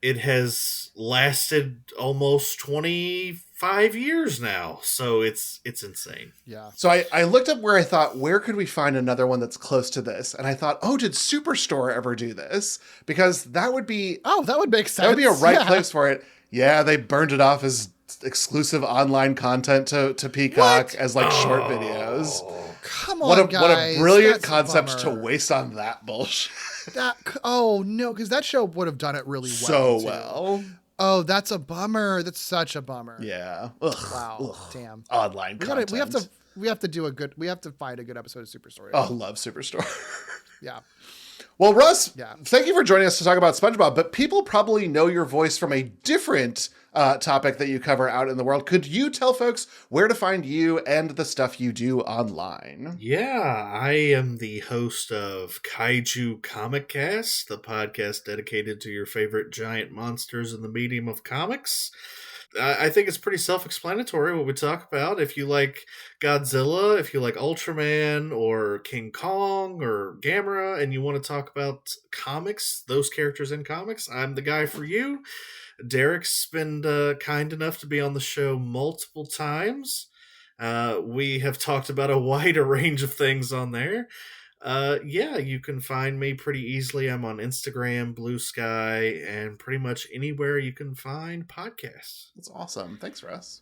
it has lasted almost 25 years now. So it's insane. Yeah. So I looked up where could we find another one that's close to this? And I thought, did Superstore ever do this? Because that would be... that would make sense. That would be a right place for it. Yeah, they burned it off as exclusive online content to Peacock as like short videos. Come on, guys. What a brilliant concept to waste on that bullshit. Because that show would have done it really well. Oh, that's a bummer. That's such a bummer. Yeah. Wow. Damn. Online content. We have to find a good episode of Superstore. Love Superstore. Yeah. Well, Russ, thank you for joining us to talk about SpongeBob, but people probably know your voice from a different topic that you cover out in the world. Could you tell folks where to find you and the stuff you do online? Yeah, I am the host of Kaiju Comic Cast, the podcast dedicated to your favorite giant monsters in the medium of comics. I think it's pretty self-explanatory what we talk about. If you like Godzilla, if you like Ultraman or King Kong or Gamera, and you want to talk about comics, those characters in comics, I'm the guy for you. Derek's been kind enough to be on the show multiple times. We have talked about a wider range of things on there. You can find me pretty easily. I'm on Instagram, Blue Sky, and pretty much anywhere you can find podcasts. That's awesome. Thanks, Russ.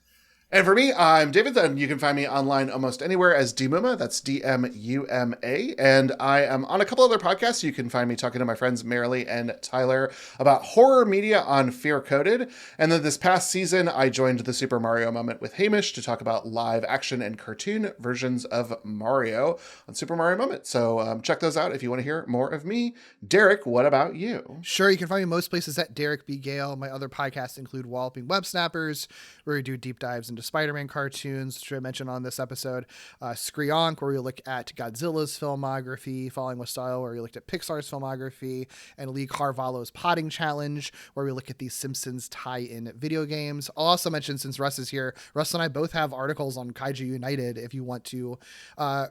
And for me, I'm David, and you can find me online almost anywhere as Dmuma. That's D-M-U-M-A. And I am on a couple other podcasts. You can find me talking to my friends Marilee and Tyler about horror media on Fear Coded. And then this past season, I joined the Super Mario Moment with Hamish to talk about live action and cartoon versions of Mario on Super Mario Moment. So check those out if you want to hear more of me. Derek, what about you? Sure, you can find me most places at Derek B. Gale. My other podcasts include Walloping Web Snappers, where we do deep dives into into Spider-Man cartoons, which I mentioned on this episode, Screonk, where we look at Godzilla's filmography, Falling with Style, where we looked at Pixar's filmography, and Lee Carvalho's Potting Challenge, where we look at the Simpsons tie-in video games. I'll also mention, since Russ is here, Russ and I both have articles on Kaiju United if you want to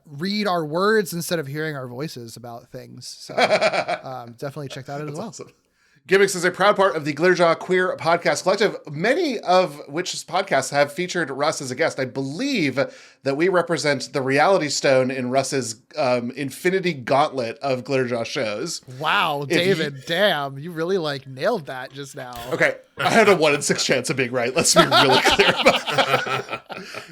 read our words instead of hearing our voices about things. So definitely check that out as well. Awesome. Gimmicks is a proud part of the Glitterjaw Queer Podcast Collective, many of which podcasts have featured Russ as a guest. I believe that we represent the reality stone in Russ's infinity gauntlet of Glitterjaw shows. Wow, David, damn, you really nailed that just now. Okay, I had a 1 in 6 chance of being right. Let's be really clear about that.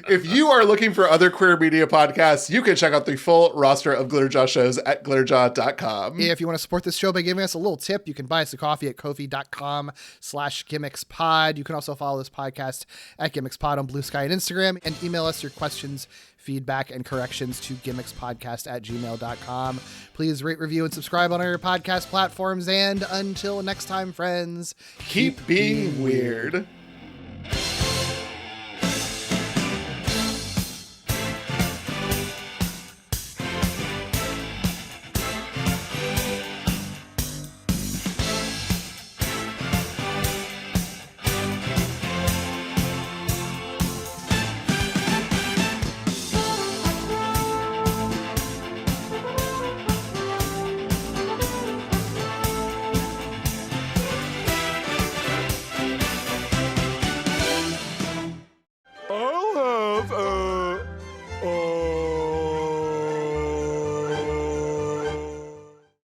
If you are looking for other queer media podcasts, you can check out the full roster of Glitterjaw shows at glitterjaw.com. If you want to support this show by giving us a little tip, you can buy us a coffee at ko-fi.com/gimmickspod. You can also follow this podcast at gimmickspod on Blue Sky and Instagram, and email us your questions, feedback, and corrections to gimmickspodcast@gmail.com. Please rate, review, and subscribe on our podcast platforms. And until next time, friends, keep being weird.